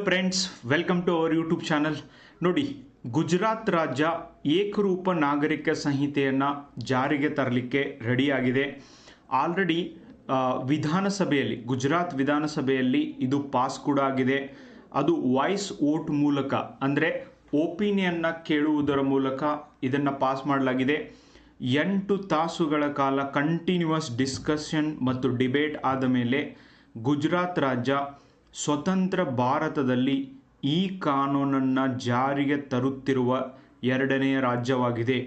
Friends, welcome to our YouTube channel. ನೋಡಿ, ಗುಜರಾತ್ ರಾಜ್ಯ ಏಕರೂಪ ನಾಗರಿಕ ಸಂಹಿತೆಯನ್ನು ಜಾರಿಗೆ ತರಲಿಕ್ಕೆ ರೆಡಿಯಾಗಿದೆ. ಆಲ್ರೆಡಿ ವಿಧಾನಸಭೆಯಲ್ಲಿ, ಗುಜರಾತ್ ವಿಧಾನಸಭೆಯಲ್ಲಿ ಇದು ಪಾಸ್ ಕೂಡ ಆಗಿದೆ. ಅದು ವಾಯ್ಸ್ ವೋಟ್ ಮೂಲಕ, ಅಂದರೆ ಒಪಿನಿಯನ್ನ ಕೇಳುವುದರ ಮೂಲಕ ಇದನ್ನು ಪಾಸ್ ಮಾಡಲಾಗಿದೆ. 8 ತಾಸುಗಳ ಕಾಲ ಕಂಟಿನ್ಯೂಯಸ್ ಡಿಸ್ಕಷನ್ ಮತ್ತು ಡಿಬೇಟ್ ಆದ ಮೇಲೆ ಗುಜರಾತ್ ರಾಜ್ಯ ಸ್ವತಂತ್ರ ಭಾರತದಲ್ಲಿ ಈ ಕಾನೂನನ್ನು ಜಾರಿಗೆ ತರುತ್ತಿರುವ ಎರಡನೆಯ ರಾಜ್ಯವಾಗಿದೆ.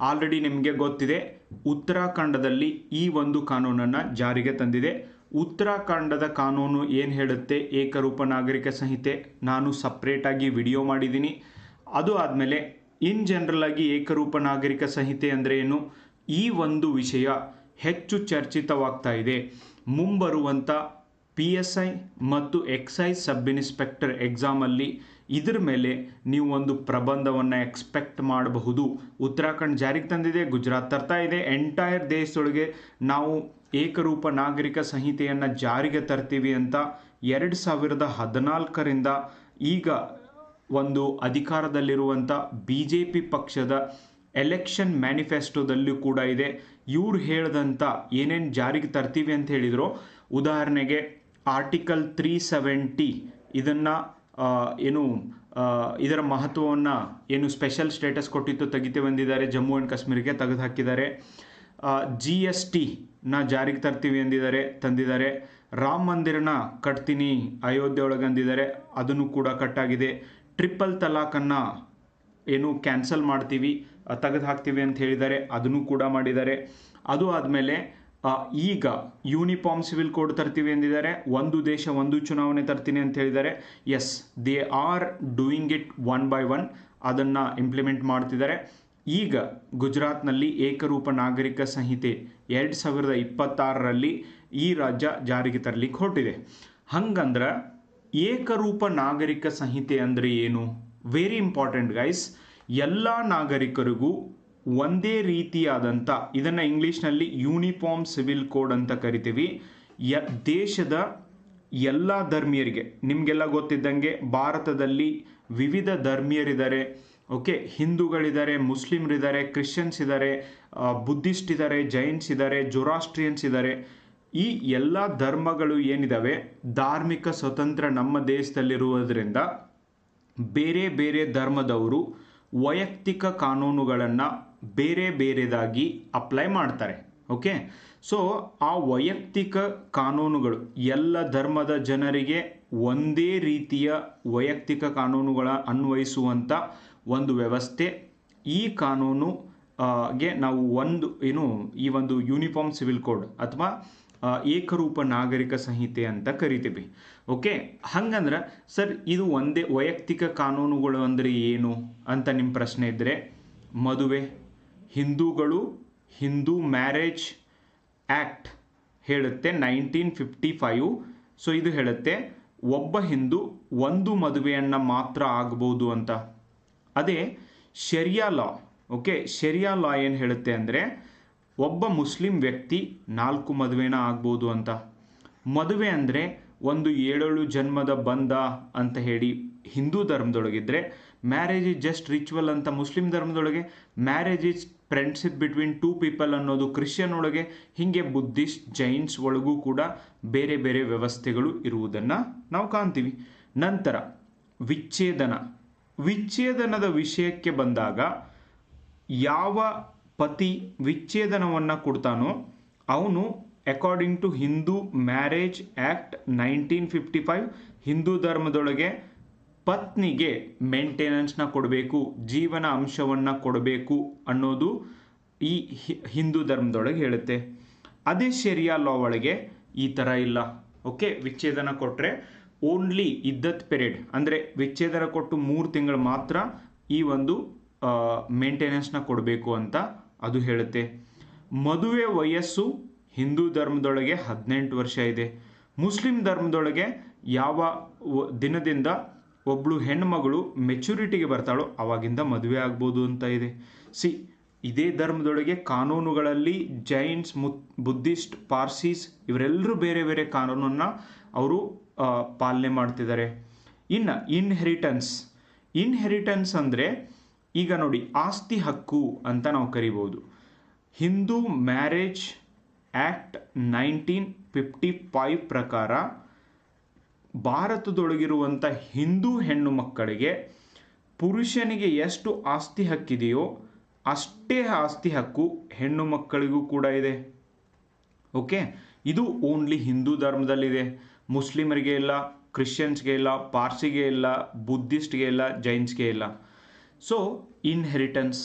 ಆಲ್ರೆಡಿ ನಿಮಗೆ ಗೊತ್ತಿದೆ, ಉತ್ತರಾಖಂಡದಲ್ಲಿ ಈ ಒಂದು ಕಾನೂನನ್ನು ಜಾರಿಗೆ ತಂದಿದೆ. ಉತ್ತರಾಖಂಡದ ಕಾನೂನು ಏನು ಹೇಳುತ್ತೆ, ಏಕರೂಪ ನಾಗರಿಕ ಸಂಹಿತೆ, ನಾನು ಸಪ್ರೇಟಾಗಿ ವಿಡಿಯೋ ಮಾಡಿದ್ದೀನಿ. ಅದು ಆದಮೇಲೆ ಇನ್ ಜನರಲ್ ಆಗಿ ಏಕರೂಪ ನಾಗರಿಕ ಸಂಹಿತೆ ಅಂದರೆ ಏನು, ಈ ಒಂದು ವಿಷಯ ಹೆಚ್ಚು ಚರ್ಚಿತವಾಗ್ತಾ ಇದೆ. ಮುಂಬರುವಂಥ PSI ಮತ್ತು ಎಕ್ಸೈಸ್ ಸಬ್ ಇನ್ಸ್ಪೆಕ್ಟರ್ ಎಕ್ಸಾಮಲ್ಲಿ ಇದ್ರ ಮೇಲೆ ನೀವು ಒಂದು ಪ್ರಬಂಧವನ್ನು ಎಕ್ಸ್ಪೆಕ್ಟ್ ಮಾಡಬಹುದು. ಉತ್ತರಾಖಂಡ್ ಜಾರಿಗೆ ತಂದಿದೆ, ಗುಜರಾತ್ ತರ್ತಾ ಇದೆ. ಎಂಟೈರ್ ದೇಶದೊಳಗೆ ನಾವು ಏಕರೂಪ ನಾಗರಿಕ ಸಂಹಿತೆಯನ್ನು ಜಾರಿಗೆ ತರ್ತೀವಿ ಅಂತ 2014ರಿಂದ ಈಗ ಒಂದು ಅಧಿಕಾರದಲ್ಲಿರುವಂಥ BJP ಪಕ್ಷದ ಎಲೆಕ್ಷನ್ ಮ್ಯಾನಿಫೆಸ್ಟೋದಲ್ಲೂ ಕೂಡ ಇದೆ. ಇವ್ರು ಹೇಳ್ದಂಥ ಏನೇನು ಜಾರಿಗೆ ತರ್ತೀವಿ ಅಂತ ಹೇಳಿದ್ರು, ಉದಾಹರಣೆಗೆ ಆರ್ಟಿಕಲ್ 370 ಇದನ್ನು ಇದರ ಮಹತ್ವವನ್ನು ಏನು ಸ್ಪೆಷಲ್ ಸ್ಟೇಟಸ್ ಕೊಟ್ಟಿತ್ತು ತೆಗಿತೆ ಬಂದಿದ್ದಾರೆ, ಜಮ್ಮು ಆ್ಯಂಡ್ ಕಾಶ್ಮೀರಿಗೆ ತೆಗೆದು ಹಾಕಿದ್ದಾರೆ. GSTನ ಜಾರಿಗೆ ತರ್ತೀವಿ ತಂದಿದ್ದಾರೆ. ರಾಮ ಮಂದಿರನ ಕಟ್ತೀನಿ ಅಯೋಧ್ಯೆ ಒಳಗೆ ಅಂದಿದ್ದಾರೆ, ಅದನ್ನು ಕೂಡ ಕಟ್ಟಾಗಿದೆ. ಟ್ರಿಪಲ್ ತಲಾಖನ್ನು ಕ್ಯಾನ್ಸಲ್ ಮಾಡ್ತೀವಿ, ತೆಗೆದು ಹಾಕ್ತೀವಿ ಅಂತ ಹೇಳಿದ್ದಾರೆ, ಅದನ್ನು ಕೂಡ ಮಾಡಿದ್ದಾರೆ. ಅದು ಆದಮೇಲೆ ಈಗ ಯೂನಿಫಾರ್ಮ್ ಸಿವಿಲ್ ಕೋಡ್ ತರ್ತೀವಿ ಎಂದಿದ್ದಾರೆ. ಒಂದು ದೇಶ ಒಂದು ಚುನಾವಣೆ ತರ್ತೀನಿ ಅಂತ ಹೇಳಿದ್ದಾರೆ. Yes, they are doing it one by one, ಅದನ್ನು ಇಂಪ್ಲಿಮೆಂಟ್ ಮಾಡ್ತಿದ್ದಾರೆ. ಈಗ ಗುಜರಾತ್ನಲ್ಲಿ ಏಕರೂಪ ನಾಗರಿಕ ಸಂಹಿತೆ 2026ರಲ್ಲಿ ಈ ರಾಜ್ಯ ಜಾರಿಗೆ ತರಲಿಕ್ಕೆ ಹೊರಟಿದೆ. ಹಂಗಂದ್ರೆ ಏಕರೂಪ ನಾಗರಿಕ ಸಂಹಿತೆ ಅಂದರೆ ಏನು? Very important guys. ಎಲ್ಲ ನಾಗರಿಕರಿಗೂ ಒಂದೇ ರೀತಿಯಾದಂಥ, ಇದನ್ನು ಇಂಗ್ಲೀಷ್ನಲ್ಲಿ ಯೂನಿಫಾರ್ಮ್ ಸಿವಿಲ್ ಕೋಡ್ ಅಂತ ಕರಿತೀವಿ. ದೇಶದ ಎಲ್ಲ ಧರ್ಮೀಯರಿಗೆ, ನಿಮಗೆಲ್ಲ ಗೊತ್ತಿದ್ದಂಗೆ ಭಾರತದಲ್ಲಿ ವಿವಿಧ ಧರ್ಮೀಯರಿದ್ದಾರೆ. ಹಿಂದೂಗಳಿದ್ದಾರೆ, ಮುಸ್ಲಿಮ್ರಿದ್ದಾರೆ, ಕ್ರಿಶ್ಚಿಯನ್ಸ್ ಇದ್ದಾರೆ, ಬುದ್ಧಿಸ್ಟ್ ಇದ್ದಾರೆ, ಜೈನ್ಸ್ ಇದ್ದಾರೆ, ಜೊರಾಸ್ಟ್ರಿಯನ್ಸ್ ಇದ್ದಾರೆ. ಈ ಎಲ್ಲ ಧರ್ಮಗಳು ಏನಿದ್ದಾವೆ, ಧಾರ್ಮಿಕ ಸ್ವತಂತ್ರ ನಮ್ಮ ದೇಶದಲ್ಲಿರುವುದರಿಂದ ಬೇರೆ ಬೇರೆ ಧರ್ಮದವರು ವೈಯಕ್ತಿಕ ಕಾನೂನುಗಳನ್ನು ಬೇರೆ ಬೇರೆದಾಗಿ ಅಪ್ಲೈ ಮಾಡ್ತಾರೆ. ಸೊ ಆ ವೈಯಕ್ತಿಕ ಕಾನೂನುಗಳು ಎಲ್ಲ ಧರ್ಮದ ಜನರಿಗೆ ಒಂದೇ ರೀತಿಯ ವೈಯಕ್ತಿಕ ಕಾನೂನುಗಳ ಅನ್ವಯಿಸುವಂಥ ಒಂದು ವ್ಯವಸ್ಥೆ. ಈ ಕಾನೂನುಗೆ ನಾವು ಈ ಒಂದು ಯೂನಿಫಾರ್ಮ್ ಸಿವಿಲ್ ಕೋಡ್ ಅಥವಾ ಏಕರೂಪ ನಾಗರಿಕ ಸಂಹಿತೆ ಅಂತ ಕರಿತೀವಿ. ಹಂಗಂದ್ರೆ ಸರ್, ಇದು ಒಂದೇ ವೈಯಕ್ತಿಕ ಕಾನೂನುಗಳು ಅಂದರೆ ಏನು ಅಂತ ನಿಮ್ಮ ಪ್ರಶ್ನೆ ಇದ್ದರೆ, ಮದುವೆ, ಹಿಂದೂಗಳು ಹಿಂದೂ ಮ್ಯಾರೇಜ್ ಆ್ಯಕ್ಟ್ ಹೇಳುತ್ತೆ 1955. ಸೊ ಇದು ಹೇಳುತ್ತೆ ಒಬ್ಬ ಹಿಂದೂ ಒಂದು ಮದುವೆಯನ್ನು ಮಾತ್ರ ಆಗ್ಬೋದು ಅಂತ. ಅದೇ ಶರಿಯಾ ಲಾ, ಶರಿಯಾ ಲಾ ಏನು ಹೇಳುತ್ತೆ ಅಂದರೆ ಒಬ್ಬ ಮುಸ್ಲಿಂ ವ್ಯಕ್ತಿ 4 ಮದುವೆನ ಆಗ್ಬೋದು ಅಂತ. ಮದುವೆ ಅಂದರೆ ಒಂದು 7 ಜನ್ಮದ ಬಂಧ ಅಂತ ಹೇಳಿ ಹಿಂದೂ ಧರ್ಮದೊಳಗಿದ್ರೆ, ಮ್ಯಾರೇಜ್ ಇಸ್ ಜಸ್ಟ್ ರಿಚುವಲ್ ಅಂತ ಮುಸ್ಲಿಂ ಧರ್ಮದೊಳಗೆ, marriage is friendship between 2 people ಅನ್ನೋದು ಕ್ರಿಶ್ಚಿಯನ್ ಒಳಗೆ, ಹೀಗೆ ಬುದ್ಧಿಸ್ಟ್ ಜೈನ್ಸ್ ಒಳಗೂ ಕೂಡ ಬೇರೆ ಬೇರೆ ವ್ಯವಸ್ಥೆಗಳು ಇರುವುದನ್ನು ನಾವು ಕಾಣ್ತೀವಿ. ನಂತರ ವಿಚ್ಛೇದನದ ವಿಷಯಕ್ಕೆ ಬಂದಾಗ, ಯಾವ ಪತಿ ವಿಚ್ಛೇದನವನ್ನು ಕೊಡ್ತಾನೋ ಅವನು according to Hindu marriage act 1955 Hindu ಧರ್ಮದೊಳಗೆ ಪತ್ನಿಗೆ ಮೇಂಟೆನೆನ್ಸ್ನ ಕೊಡಬೇಕು, ಜೀವನ ಅಂಶವನ್ನು ಕೊಡಬೇಕು ಅನ್ನೋದು ಈ ಹಿಂದೂ ಧರ್ಮದೊಳಗೆ ಹೇಳುತ್ತೆ. ಅದೇ ಶರಿಯಾ ಲಾ ಒಳಗೆ ಈ ಥರ ಇಲ್ಲ. ವಿಚ್ಛೇದನ ಕೊಟ್ಟರೆ ಓನ್ಲಿ ಇದ್ದತ್ ಪೀರಿಯಡ್, ಅಂದರೆ ವಿಚ್ಛೇದನ ಕೊಟ್ಟು 3 ತಿಂಗಳು ಮಾತ್ರ ಈ ಒಂದು ಮೇಂಟೆನೆನ್ಸ್ನ ಕೊಡಬೇಕು ಅಂತ ಅದು ಹೇಳುತ್ತೆ. ಮದುವೆ ವಯಸ್ಸು ಹಿಂದೂ ಧರ್ಮದೊಳಗೆ 18 ವರ್ಷ ಇದೆ. ಮುಸ್ಲಿಂ ಧರ್ಮದೊಳಗೆ ಯಾವ ದಿನದಿಂದ ಒಬ್ಬಳು ಹೆಣ್ಮಗಳು ಮೆಚುರಿಟಿಗೆ ಬರ್ತಾಳೋ ಅವಾಗಿಂದ ಮದುವೆ ಆಗ್ಬೋದು ಅಂತ ಇದೆ. ಇದೇ ಧರ್ಮದೊಳಗೆ ಕಾನೂನುಗಳಲ್ಲಿ ಜೈನ್ಸ್, ಬುದ್ಧಿಸ್ಟ್, ಪಾರ್ಸೀಸ್ ಇವರೆಲ್ಲರೂ ಬೇರೆ ಬೇರೆ ಕಾನೂನನ್ನು ಅವರು ಪಾಲನೆ ಮಾಡ್ತಿದ್ದಾರೆ. ಇನ್ನು ಇನ್ಹೆರಿಟನ್ಸ್ ಅಂದರೆ ಈಗ ನೋಡಿ ಆಸ್ತಿ ಹಕ್ಕು ಅಂತ ನಾವು ಕರಿಬೋದು. ಹಿಂದೂ ಮ್ಯಾರೇಜ್ ಆ್ಯಕ್ಟ್ 1955 ಪ್ರಕಾರ ಭಾರತದೊಳಗಿರುವಂಥ ಹಿಂದೂ ಹೆಣ್ಣು ಮಕ್ಕಳಿಗೆ ಪುರುಷನಿಗೆ ಎಷ್ಟು ಆಸ್ತಿ ಹಕ್ಕಿದೆಯೋ ಅಷ್ಟೇ ಆಸ್ತಿ ಹಕ್ಕು ಹೆಣ್ಣು ಮಕ್ಕಳಿಗೂ ಕೂಡ ಇದೆ. ಓಕೆ, ಇದು ಓನ್ಲಿ ಹಿಂದೂ ಧರ್ಮದಲ್ಲಿದೆ. ಮುಸ್ಲಿಮರಿಗೆ ಇಲ್ಲ, ಕ್ರಿಶ್ಚಿಯನ್ಸ್ಗೆ ಇಲ್ಲ, ಪಾರ್ಸಿಗೆ ಇಲ್ಲ, ಬುದ್ಧಿಸ್ಟ್ಗೆ ಇಲ್ಲ, ಜೈನ್ಸ್ಗೆ ಇಲ್ಲ. ಸೊ ಇನ್ಹೆರಿಟನ್ಸ್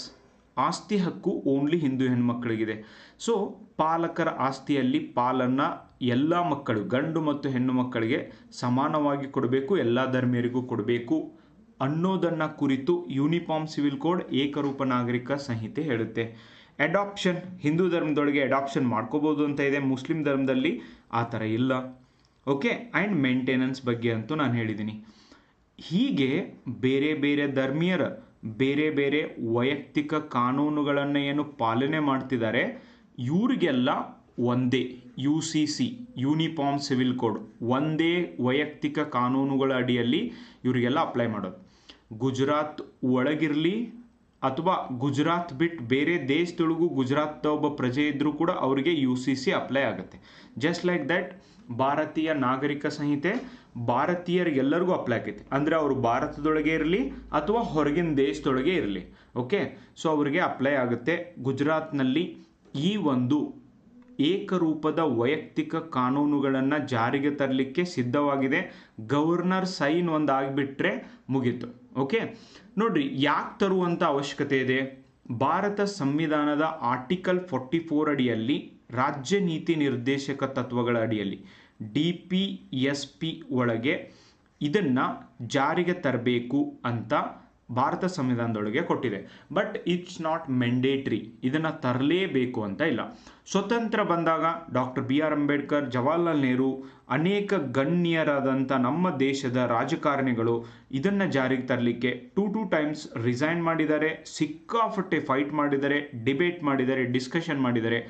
ಆಸ್ತಿ ಹಕ್ಕು ಓನ್ಲಿ ಹಿಂದೂ ಹೆಣ್ಮಕ್ಳಿಗಿದೆ. ಸೊ ಪಾಲಕರ ಆಸ್ತಿಯಲ್ಲಿ ಪಾಲನ್ನು ಎಲ್ಲ ಮಕ್ಕಳು, ಗಂಡು ಮತ್ತು ಹೆಣ್ಣು ಮಕ್ಕಳಿಗೆ ಸಮಾನವಾಗಿ ಕೊಡಬೇಕು, ಎಲ್ಲ ಧರ್ಮೀಯರಿಗೂ ಕೊಡಬೇಕು ಅನ್ನೋದನ್ನು ಕುರಿತು ಯೂನಿಫಾರ್ಮ್ ಸಿವಿಲ್ ಕೋಡ್ ಏಕರೂಪ ನಾಗರಿಕ ಸಂಹಿತೆ ಹೇಳುತ್ತೆ. ಅಡಾಪ್ಷನ್, ಹಿಂದೂ ಧರ್ಮದೊಳಗೆ ಅಡಾಪ್ಷನ್ ಮಾಡ್ಕೋಬೋದು ಅಂತ ಇದೆ, ಮುಸ್ಲಿಂ ಧರ್ಮದಲ್ಲಿ ಆ ಥರ ಇಲ್ಲ. ಓಕೆ, ಆ್ಯಂಡ್ ಮೇಂಟೆನೆನ್ಸ್ ಬಗ್ಗೆ ಅಂತೂ ನಾನು ಹೇಳಿದ್ದೀನಿ. ಹೀಗೆ ಬೇರೆ ಬೇರೆ ಧರ್ಮೀಯರ ಬೇರೆ ಬೇರೆ ವೈಯಕ್ತಿಕ ಕಾನೂನುಗಳನ್ನು ಏನು ಪಾಲನೆ ಮಾಡ್ತಿದ್ದಾರೆ ಇವರಿಗೆಲ್ಲ ಒಂದೇ UCC ಯೂನಿಫಾರ್ಮ್ ಸಿವಿಲ್ ಕೋಡ್, ಒಂದೇ ವೈಯಕ್ತಿಕ ಕಾನೂನುಗಳ ಅಡಿಯಲ್ಲಿ ಇವರಿಗೆಲ್ಲ ಅಪ್ಲೈ ಮಾಡೋದು. ಗುಜರಾತ್ ಒಳಗಿರಲಿ ಅಥವಾ ಗುಜರಾತ್ ಬಿಟ್ಟು ಬೇರೆ ದೇಶದೊಳಗೂ ಗುಜರಾತ್ ಒಬ್ಬ ಪ್ರಜೆ ಇದ್ದರೂ ಕೂಡ ಅವರಿಗೆ UCC ಅಪ್ಲೈ ಆಗುತ್ತೆ. ಜಸ್ಟ್ ಲೈಕ್ ದಟ್ ಭಾರತೀಯ ನಾಗರಿಕ ಸಂಹಿತೆ ಭಾರತೀಯರಿಗೆಲ್ಲರಿಗೂ ಅಪ್ಲೈ ಆಗೈತೆ. ಅಂದರೆ ಅವರು ಭಾರತದೊಳಗೆ ಇರಲಿ ಅಥವಾ ಹೊರಗಿನ ದೇಶದೊಳಗೆ ಇರಲಿ. ಓಕೆ, ಸೊ ಅವರಿಗೆ ಅಪ್ಲೈ ಆಗುತ್ತೆ. ಗುಜರಾತ್ನಲ್ಲಿ ಈ ಒಂದು ಏಕರೂಪದ ವೈಯಕ್ತಿಕ ಕಾನೂನುಗಳನ್ನು ಜಾರಿಗೆ ತರಲಿಕ್ಕೆ ಸಿದ್ಧವಾಗಿದೆ. ಗವರ್ನರ್ ಸೈನ್ ಒಂದು ಆಗಿಬಿಟ್ರೆ ಮುಗೀತು. ಓಕೆ, ನೋಡ್ರಿ ಯಾಕೆ ತರುವಂಥ ಅವಶ್ಯಕತೆ ಇದೆ? ಭಾರತ ಸಂವಿಧಾನದ ಆರ್ಟಿಕಲ್ 44 ಅಡಿಯಲ್ಲಿ ರಾಜ್ಯ ನೀತಿ ನಿರ್ದೇಶಕ ತತ್ವಗಳ ಅಡಿಯಲ್ಲಿ DPSP ಒಳಗೆ ಇದನ್ನು ಜಾರಿಗೆ ತರಬೇಕು ಅಂತ ಭಾರತ ಸಂವಿಧಾನದೊಳಗೆ ಕೊಟ್ಟಿದೆ. ಬಟ್ ಇಟ್ಸ್ ನಾಟ್ ಮ್ಯಾಂಡೇಟ್ರಿ, ಇದನ್ನು ತರಲೇಬೇಕು ಅಂತ ಇಲ್ಲ. ಸ್ವತಂತ್ರ ಬಂದಾಗ ಡಾಕ್ಟರ್ BR ಅಂಬೇಡ್ಕರ್, ಜವಾಹರ್ಲಾಲ್ ನೆಹರು, ಅನೇಕ ಗಣ್ಯರಾದಂಥ ನಮ್ಮ ದೇಶದ ರಾಜಕಾರಣಿಗಳು ಇದನ್ನು ಜಾರಿಗೆ ತರಲಿಕ್ಕೆ 2 ಟೈಮ್ಸ್ ರಿಸೈನ್ ಮಾಡಿದ್ದಾರೆ, ಸಿಕ್ಕಾಪಟ್ಟೆ ಫೈಟ್ ಮಾಡಿದ್ದಾರೆ, ಡಿಬೇಟ್ ಮಾಡಿದ್ದಾರೆ, ಡಿಸ್ಕಷನ್ ಮಾಡಿದ್ದಾರೆ.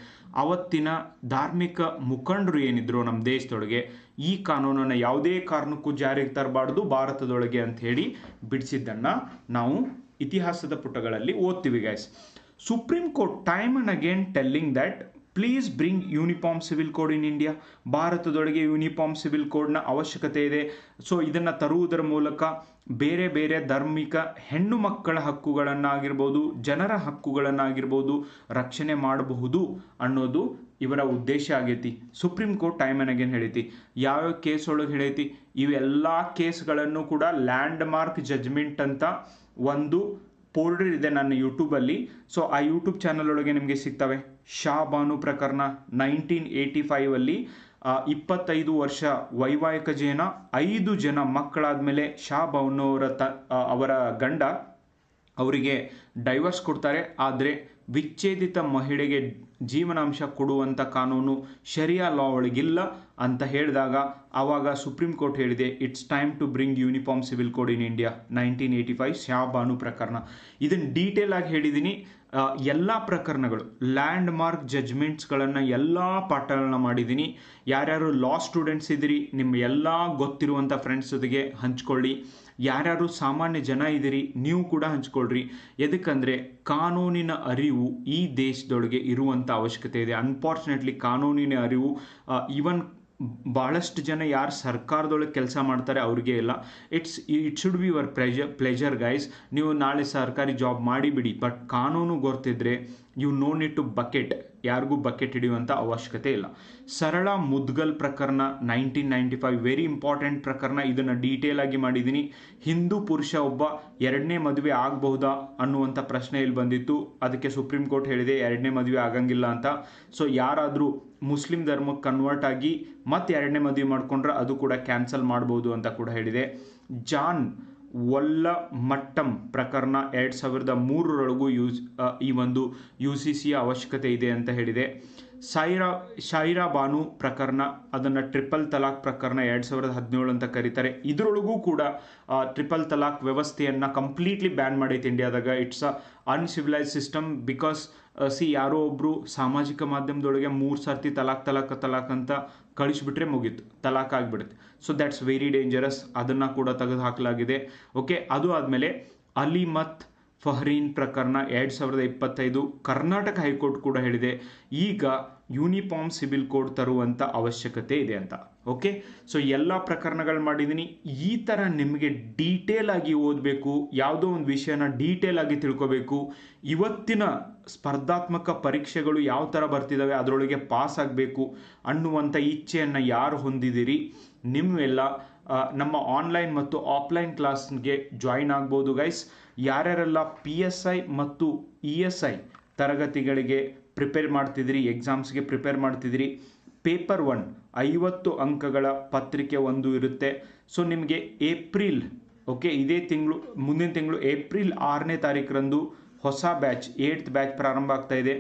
ಅವತ್ತಿನ ಧಾರ್ಮಿಕ ಮುಖಂಡರು ಏನಿದ್ರು ನಮ್ಮ ದೇಶದೊಳಗೆ ಈ ಕಾನೂನನ್ನು ಯಾವುದೇ ಕಾರಣಕ್ಕೂ ಜಾರಿಗೆ ತರಬಾರ್ದು ಭಾರತದೊಳಗೆ ಅಂತ ಹೇಳಿ ಬಿಡಿಸಿದ್ದನ್ನು ನಾವು ಇತಿಹಾಸದ ಪುಟಗಳಲ್ಲಿ ಓದ್ತೀವಿ guys. Supreme court time and again telling that please bring uniform civil code in India. ಭಾರತದೊಳಗೆ ಯೂನಿಫಾರ್ಮ್ ಸಿವಿಲ್ ಕೋಡ್ನ ಅವಶ್ಯಕತೆ ಇದೆ. ಸೊ ಇದನ್ನು ತರುವುದರ ಮೂಲಕ ಬೇರೆ ಬೇರೆ ಧಾರ್ಮಿಕ ಹೆಣ್ಣು ಮಕ್ಕಳ ಹಕ್ಕುಗಳನ್ನಾಗಿರ್ಬೋದು, ಜನರ ಹಕ್ಕುಗಳನ್ನಾಗಿರ್ಬೋದು ರಕ್ಷಣೆ ಮಾಡಬಹುದು ಅನ್ನೋದು ಇವರ ಉದ್ದೇಶ ಆಗೈತಿ. Supreme court time and again ಹೇಳೈತಿ. ಯಾವ್ಯಾವ ಕೇಸ್ ಒಳಗೆ ಹೇಳೈತಿ? ಇವೆಲ್ಲ ಕೇಸ್ಗಳನ್ನು ಕೂಡ ಲ್ಯಾಂಡ್ ಮಾರ್ಕ್ ಜಜ್ಮೆಂಟ್ ಅಂತ ಒಂದು ಪೋರ್ಡರ್ ಇದೆ ನನ್ನ ಯೂಟ್ಯೂಬಲ್ಲಿ. ಸೊ ಆ ಯೂಟ್ಯೂಬ್ ಚಾನಲ್ ಒಳಗೆ ನಿಮಗೆ ಸಿಗ್ತವೆ. ಶಾ ಬಾನು ಪ್ರಕರಣ 1985 25 ವರ್ಷ ವೈವಾಹಿಕ ಜೀವನ, 5 ಜನ ಮಕ್ಕಳಾದಮೇಲೆ ಶಾ ಬಾನು ಅವರ ಗಂಡ ಅವರಿಗೆ ಡೈವರ್ಸ್ ಕೊಡ್ತಾರೆ. ಆದರೆ ವಿಚ್ಛೇದಿತ ಮಹಿಳೆಗೆ ಜೀವನಾಂಶ ಕೊಡುವಂಥ ಕಾನೂನು ಶರಿಯಾ ಲಾ ಒಳಗಿಲ್ಲ ಅಂತ ಹೇಳಿದಾಗ ಆವಾಗ ಸುಪ್ರೀಂ ಕೋರ್ಟ್ ಹೇಳಿದೆ it's time to bring uniform civil code in India 1985 Shah Bano ಪ್ರಕರಣ. ಇದನ್ನು ಡೀಟೇಲ್ ಆಗಿ ಹೇಳಿದ್ದೀನಿ. ಎಲ್ಲ ಪ್ರಕರಣಗಳು ಲ್ಯಾಂಡ್ ಮಾರ್ಕ್ ಜಜ್ಮೆಂಟ್ಸ್ಗಳನ್ನು ಎಲ್ಲ ಪಾಠಗಳನ್ನ ಮಾಡಿದ್ದೀನಿ. ಯಾರ್ಯಾರು ಲಾ ಸ್ಟೂಡೆಂಟ್ಸ್ ಇದ್ದೀರಿ ನಿಮ್ಮ ಎಲ್ಲ ಗೊತ್ತಿರುವಂಥ ಫ್ರೆಂಡ್ಸ್ ಜೊತೆಗೆ ಹಂಚ್ಕೊಳ್ಳಿ. ಯಾರ್ಯಾರು ಸಾಮಾನ್ಯ ಜನ ಇದ್ದೀರಿ ನೀವು ಕೂಡ ಹಂಚ್ಕೊಳ್ರಿ. ಎದಕ್ಕಂದರೆ ಕಾನೂನಿನ ಅರಿವು ಈ ದೇಶದೊಳಗೆ ಇರುವಂಥ ಅವಶ್ಯಕತೆ ಇದೆ. ಅನ್ಫಾರ್ಚುನೇಟ್ಲಿ ಕಾನೂನಿನ ಅರಿವು ಈವನ್ ಭಾಳಷ್ಟು ಜನ ಯಾರು ಸರ್ಕಾರದೊಳಗೆ ಕೆಲಸ ಮಾಡ್ತಾರೆ ಅವ್ರಿಗೆ ಇಲ್ಲ. It should be your pleasure guys. ನೀವು ನಾಳೆ ಸರ್ಕಾರಿ ಜಾಬ್ ಮಾಡಿಬಿಡಿ, ಬಟ್ ಕಾನೂನು ಗೊತ್ತಿದ್ರೆ you no need to bucket, ಯಾರಿಗೂ ಬಕೆಟ್ ಹಿಡಿಯುವಂಥ ಅವಶ್ಯಕತೆ ಇಲ್ಲ. ಸರಳ ಮುದ್ಗಲ್ ಪ್ರಕರಣ 1995 ವೆರಿ ಇಂಪಾರ್ಟೆಂಟ್ ಪ್ರಕರಣ. ಇದನ್ನು ಡೀಟೇಲ್ ಆಗಿ ಮಾಡಿದ್ದೀನಿ. ಹಿಂದೂ ಪುರುಷ ಒಬ್ಬ ಎರಡನೇ ಮದುವೆ ಆಗಬಹುದಾ ಅನ್ನುವಂಥ ಪ್ರಶ್ನೆ ಇಲ್ಲಿ ಬಂದಿತ್ತು. ಅದಕ್ಕೆ ಸುಪ್ರೀಂ ಕೋರ್ಟ್ ಹೇಳಿದೆ ಎರಡನೇ ಮದುವೆ ಆಗಂಗಿಲ್ಲ ಅಂತ. ಸೊ ಯಾರಾದರೂ ಮುಸ್ಲಿಂ ಧರ್ಮಕ್ಕೆ ಕನ್ವರ್ಟ್ ಆಗಿ ಮತ್ತೆ ಎರಡನೇ ಮದುವೆ ಮಾಡಿಕೊಂಡ್ರೆ ಅದು ಕೂಡ ಕ್ಯಾನ್ಸಲ್ ಮಾಡ್ಬೋದು ಅಂತ ಕೂಡ ಹೇಳಿದೆ. ಜಾನ್ ವಲ್ಲಮಟ್ಟಂ ಪ್ರಕರಣ 2003 ಈ ಒಂದು UCCಯ ಅವಶ್ಯಕತೆ ಇದೆ ಅಂತ ಹೇಳಿದೆ. ಶಾಯಿರಾ ಬಾನು ಪ್ರಕರಣ, ಅದನ್ನು ಟ್ರಿಪಲ್ ತಲಾಕ್ ಪ್ರಕರಣ 2017 ಅಂತ ಕರೀತಾರೆ. ಇದರೊಳಗೂ ಕೂಡ ಟ್ರಿಪಲ್ ತಲಾಕ್ ವ್ಯವಸ್ಥೆಯನ್ನು ಕಂಪ್ಲೀಟ್ಲಿ ಬ್ಯಾನ್ ಮಾಡೈತೆ ಇಂಡಿಯಾದಾಗ. It's a uncivilised system. Because ಯಾರೋ ಒಬ್ಬರು ಸಾಮಾಜಿಕ ಮಾಧ್ಯಮದೊಳಗೆ 3 ಸರ್ತಿ ತಲಾಕ್ ಅಂತ ಕಳಿಸ್ಬಿಟ್ರೆ ಮುಗೀತು, ತಲಾಕ್ ಆಗಿಬಿಡುತ್ತೆ. So that's very dangerous. ಅದನ್ನು ಕೂಡ ತೆಗೆದು ಹಾಕಲಾಗಿದೆ. ಓಕೆ, ಅದು ಆದಮೇಲೆ ಅಲಿ ಮತ್ತು ಫಹರೀನ್ ಪ್ರಕರಣ 2025 ಕರ್ನಾಟಕ ಹೈಕೋರ್ಟ್ ಕೂಡ ಹೇಳಿದೆ ಈಗ ಯೂನಿಫಾರ್ಮ್ ಸಿವಿಲ್ ಕೋಡ್ ತರುವಂಥ ಅವಶ್ಯಕತೆ ಇದೆ ಅಂತ. ಓಕೆ, ಸೊ ಎಲ್ಲ ಪ್ರಕರಣಗಳು ಮಾಡಿದ್ದೀನಿ. ಈ ಥರ ನಿಮಗೆ ಡೀಟೇಲ್ ಆಗಿ ಓದಬೇಕು, ಯಾವುದೋ ಒಂದು ವಿಷಯನ ಡೀಟೇಲ್ ಆಗಿ ತಿಳ್ಕೋಬೇಕು, ಇವತ್ತಿನ ಸ್ಪರ್ಧಾತ್ಮಕ ಪರೀಕ್ಷೆಗಳು ಯಾವ ಥರ ಬರ್ತಿದ್ದಾವೆ ಅದರೊಳಗೆ ಪಾಸ್ ಆಗಬೇಕು ಅನ್ನುವಂಥ ಇಚ್ಛೆಯನ್ನು ಯಾರು ಹೊಂದಿದ್ದೀರಿ ನಿಮ್ಮೆಲ್ಲ ನಮ್ಮ ಆನ್ಲೈನ್ ಮತ್ತು ಆಫ್ಲೈನ್ ಕ್ಲಾಸ್ಗೆ ಜಾಯಿನ್ ಆಗ್ಬೋದು ಗೈಸ್. ಯಾರ್ಯಾರೆಲ್ಲ PSI ಮತ್ತು ESI ತರಗತಿಗಳಿಗೆ ಪ್ರಿಪೇರ್ ಮಾಡ್ತಿದ್ದೀರಿ, ಎಕ್ಸಾಮ್ಸ್ಗೆ ಪ್ರಿಪೇರ್ ಮಾಡ್ತಿದ್ದೀರಿ, ಪೇಪರ್ 1 50 ಅಂಕಗಳ ಪತ್ರಿಕೆ 1 ಇರುತ್ತೆ. ಸೊ ನಿಮಗೆ ಏಪ್ರಿಲ್, ಓಕೆ, ಇದೇ ತಿಂಗಳು, ಮುಂದಿನ ತಿಂಗಳು ಏಪ್ರಿಲ್ 6ನೇ ತಾರೀಕರಂದು ಹೊಸ ಬ್ಯಾಚ್ 8th ಬ್ಯಾಚ್ ಪ್ರಾರಂಭ ಆಗ್ತಾ ಇದೆ.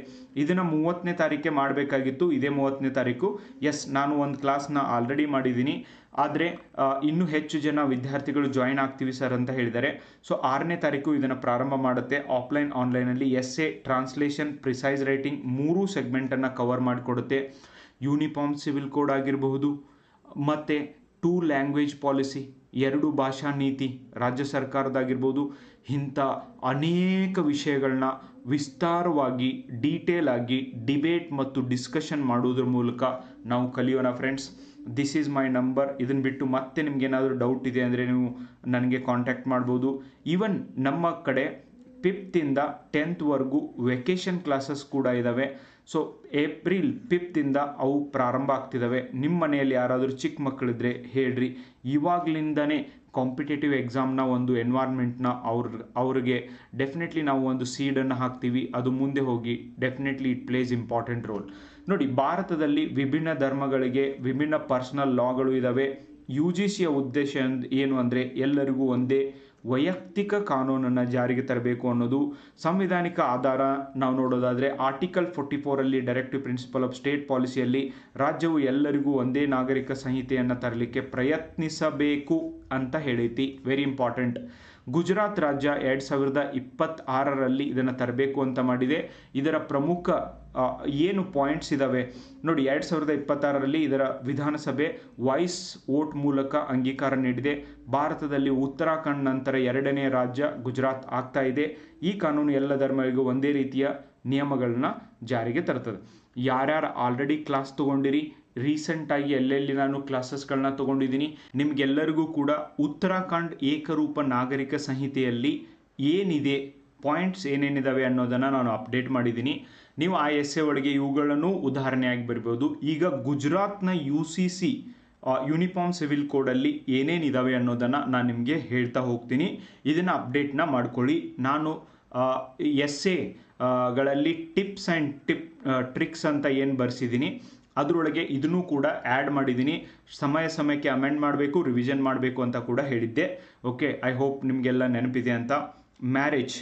ಇದನ್ನು 30ನೇ ತಾರೀಕೆ ಮಾಡಬೇಕಾಗಿತ್ತು, ಇದೇ 30ನೇ ತಾರೀಕು. ಎಸ್, ನಾನು ಒಂದು ಕ್ಲಾಸ್ನ ಆಲ್ರೆಡಿ ಮಾಡಿದ್ದೀನಿ, ಆದರೆ ಇನ್ನೂ ಹೆಚ್ಚು ಜನ ವಿದ್ಯಾರ್ಥಿಗಳು ಜಾಯಿನ್ ಆಗ್ತೀವಿ ಸರ್ ಅಂತ ಹೇಳಿದ್ದಾರೆ. ಸೊ 6ನೇ ತಾರೀಕು ಇದನ್ನು ಪ್ರಾರಂಭ ಮಾಡುತ್ತೆ. ಆಫ್ಲೈನ್ ಆನ್ಲೈನಲ್ಲಿ ಎಸ್ಸೆ, ಟ್ರಾನ್ಸ್ಲೇಷನ್, ಪ್ರಿಸೈಸ್ ರೈಟಿಂಗ್ 3 ಸೆಗ್ಮೆಂಟನ್ನು ಕವರ್ ಮಾಡಿಕೊಡುತ್ತೆ. ಯೂನಿಫಾರ್ಮ್ ಸಿವಿಲ್ ಕೋಡ್ ಆಗಿರಬಹುದು, ಮತ್ತು 2 ಲ್ಯಾಂಗ್ವೇಜ್ ಪಾಲಿಸಿ, 2 ಭಾಷಾ ನೀತಿ ರಾಜ್ಯ ಸರ್ಕಾರದಾಗಿರ್ಬೋದು, ಇಂಥ ಅನೇಕ ವಿಷಯಗಳನ್ನ ವಿಸ್ತಾರವಾಗಿ ಡೀಟೇಲ್ ಆಗಿ ಡಿಬೇಟ್ ಮತ್ತು ಡಿಸ್ಕಷನ್ ಮಾಡುವುದ್ರ ಮೂಲಕ ನಾವು ಕಲಿಯೋಣ friends. This is my number. ಇದನ್ನು ಬಿಟ್ಟು ಮತ್ತೆ ನಿಮ್ಗೇನಾದರೂ ಡೌಟ್ ಇದೆ ಅಂದರೆ ನೀವು ನನಗೆ ಕಾಂಟ್ಯಾಕ್ಟ್ ಮಾಡ್ಬೋದು. ಈವನ್ ನಮ್ಮ ಕಡೆ 5th ಇಂದ 10th ವರೆಗೂ ವೆಕೇಷನ್ ಕ್ಲಾಸಸ್ ಕೂಡ ಇದ್ದಾವೆ. ಸೊ ಏಪ್ರಿಲ್ 5th ಇಂದ ಅವು ಪ್ರಾರಂಭ ಆಗ್ತಿದ್ದಾವೆ. ನಿಮ್ಮ ಮನೆಯಲ್ಲಿ ಯಾರಾದರೂ ಚಿಕ್ಕ ಮಕ್ಕಳಿದ್ರೆ ಹೇಳ್ರಿ. ಇವಾಗಲಿಂದನೇ ಕಾಂಪಿಟೇಟಿವ್ ಎಕ್ಸಾಮ್ನ ಒಂದು ಎನ್ವೈರ್ಮೆಂಟ್ನ ಅವ್ರಿಗೆ ಡೆಫಿನೆಟ್ಲಿ ನಾವು ಒಂದು ಸೀಡನ್ನು ಹಾಕ್ತೀವಿ. ಅದು ಮುಂದೆ ಹೋಗಿ definitely it place important role. ನೋಡಿ, ಭಾರತದಲ್ಲಿ ವಿಭಿನ್ನ ಧರ್ಮಗಳಿಗೆ ವಿಭಿನ್ನ ಪರ್ಸನಲ್ ಲಾಗಳು ಇದ್ದಾವೆ. UGCಯ ಉದ್ದೇಶ ಏನು ಅಂದರೆ ಎಲ್ಲರಿಗೂ ಒಂದೇ ವೈಯಕ್ತಿಕ ಕಾನೂನನ್ನು ಜಾರಿಗೆ ತರಬೇಕು ಅನ್ನೋದು. ಸಂವಿಧಾನಿಕ ಆಧಾರ ನಾವು ನೋಡೋದಾದರೆ article 44 directive principle of state ಪಾಲಿಸಿಯಲ್ಲಿ ರಾಜ್ಯವು ಎಲ್ಲರಿಗೂ ಒಂದೇ ನಾಗರಿಕ ಸಂಹಿತೆಯನ್ನು ತರಲಿಕ್ಕೆ ಪ್ರಯತ್ನಿಸಬೇಕು ಅಂತ ಹೇಳೈತಿ. Very important. ಗುಜರಾತ್ ರಾಜ್ಯ 2026ರಲ್ಲಿ ಇದನ್ನು ತರಬೇಕು ಅಂತ ಮಾಡಿದೆ. ಇದರ ಪ್ರಮುಖ ಏನು ಪಾಯಿಂಟ್ಸ್ ಇದ್ದಾವೆ ನೋಡಿ. 2026ರಲ್ಲಿ ಇದರ ವಿಧಾನಸಭೆ ವಾಯ್ಸ್ ವೋಟ್ ಮೂಲಕ ಅಂಗೀಕಾರ ನೀಡಿದೆ. ಭಾರತದಲ್ಲಿ ಉತ್ತರಾಖಂಡ್ ನಂತರ 2ನೇ ರಾಜ್ಯ ಗುಜರಾತ್ ಆಗ್ತಾ ಇದೆ. ಈ ಕಾನೂನು ಎಲ್ಲ ಧರ್ಮಗಳಿಗೂ ಒಂದೇ ರೀತಿಯ ನಿಯಮಗಳನ್ನ ಜಾರಿಗೆ ತರ್ತದೆ. ಯಾರ್ಯಾರು ಆಲ್ರೆಡಿ ಕ್ಲಾಸ್ ತೊಗೊಂಡಿರಿ, ರೀಸೆಂಟಾಗಿ ಎಲ್ಲೆಲ್ಲಿ ನಾನು ಕ್ಲಾಸಸ್ಗಳನ್ನ ತೊಗೊಂಡಿದ್ದೀನಿ, ನಿಮಗೆಲ್ಲರಿಗೂ ಕೂಡ ಉತ್ತರಾಖಂಡ್ ಏಕರೂಪ ನಾಗರಿಕ ಸಂಹಿತೆಯಲ್ಲಿ ಏನಿದೆ, ಪಾಯಿಂಟ್ಸ್ ಏನೇನಿದ್ದಾವೆ ಅನ್ನೋದನ್ನು ನಾನು ಅಪ್ಡೇಟ್ ಮಾಡಿದ್ದೀನಿ. ನೀವು ಆ ಎಸ್ಸೆ ಒಳಗೆ ಇವುಗಳನ್ನು ಉದಾಹರಣೆಯಾಗಿ ಬರ್ಬೋದು. ಈಗ ಗುಜರಾತ್ನ UCC ಯೂನಿಫಾರ್ಮ್ ಸಿವಿಲ್ ಕೋಡಲ್ಲಿ ಏನೇನಿದ್ದಾವೆ ಅನ್ನೋದನ್ನು ನಾನು ನಿಮಗೆ ಹೇಳ್ತಾ ಹೋಗ್ತೀನಿ. ಇದನ್ನು ಅಪ್ಡೇಟ್ನ ಮಾಡ್ಕೊಳ್ಳಿ. ನಾನು ಎಸ್ಸೆಗಳಲ್ಲಿ ಟಿಪ್ಸ್ ಆ್ಯಂಡ್ ಟ್ರಿಕ್ಸ್ ಅಂತ ಏನು ಬರ್ಸಿದ್ದೀನಿ ಅದರೊಳಗೆ ಇದನ್ನು ಕೂಡ ಆ್ಯಡ್ ಮಾಡಿದ್ದೀನಿ. ಸಮಯಕ್ಕೆ ಅಮೆಂಡ್ ಮಾಡಬೇಕು, ರಿವಿಷನ್ ಮಾಡಬೇಕು ಅಂತ ಕೂಡ ಹೇಳಿದ್ದೆ. ಓಕೆ, ಐ ಹೋಪ್ ನಿಮಗೆಲ್ಲ ನೆನಪಿದೆ ಅಂತ. ಮ್ಯಾರೇಜ್,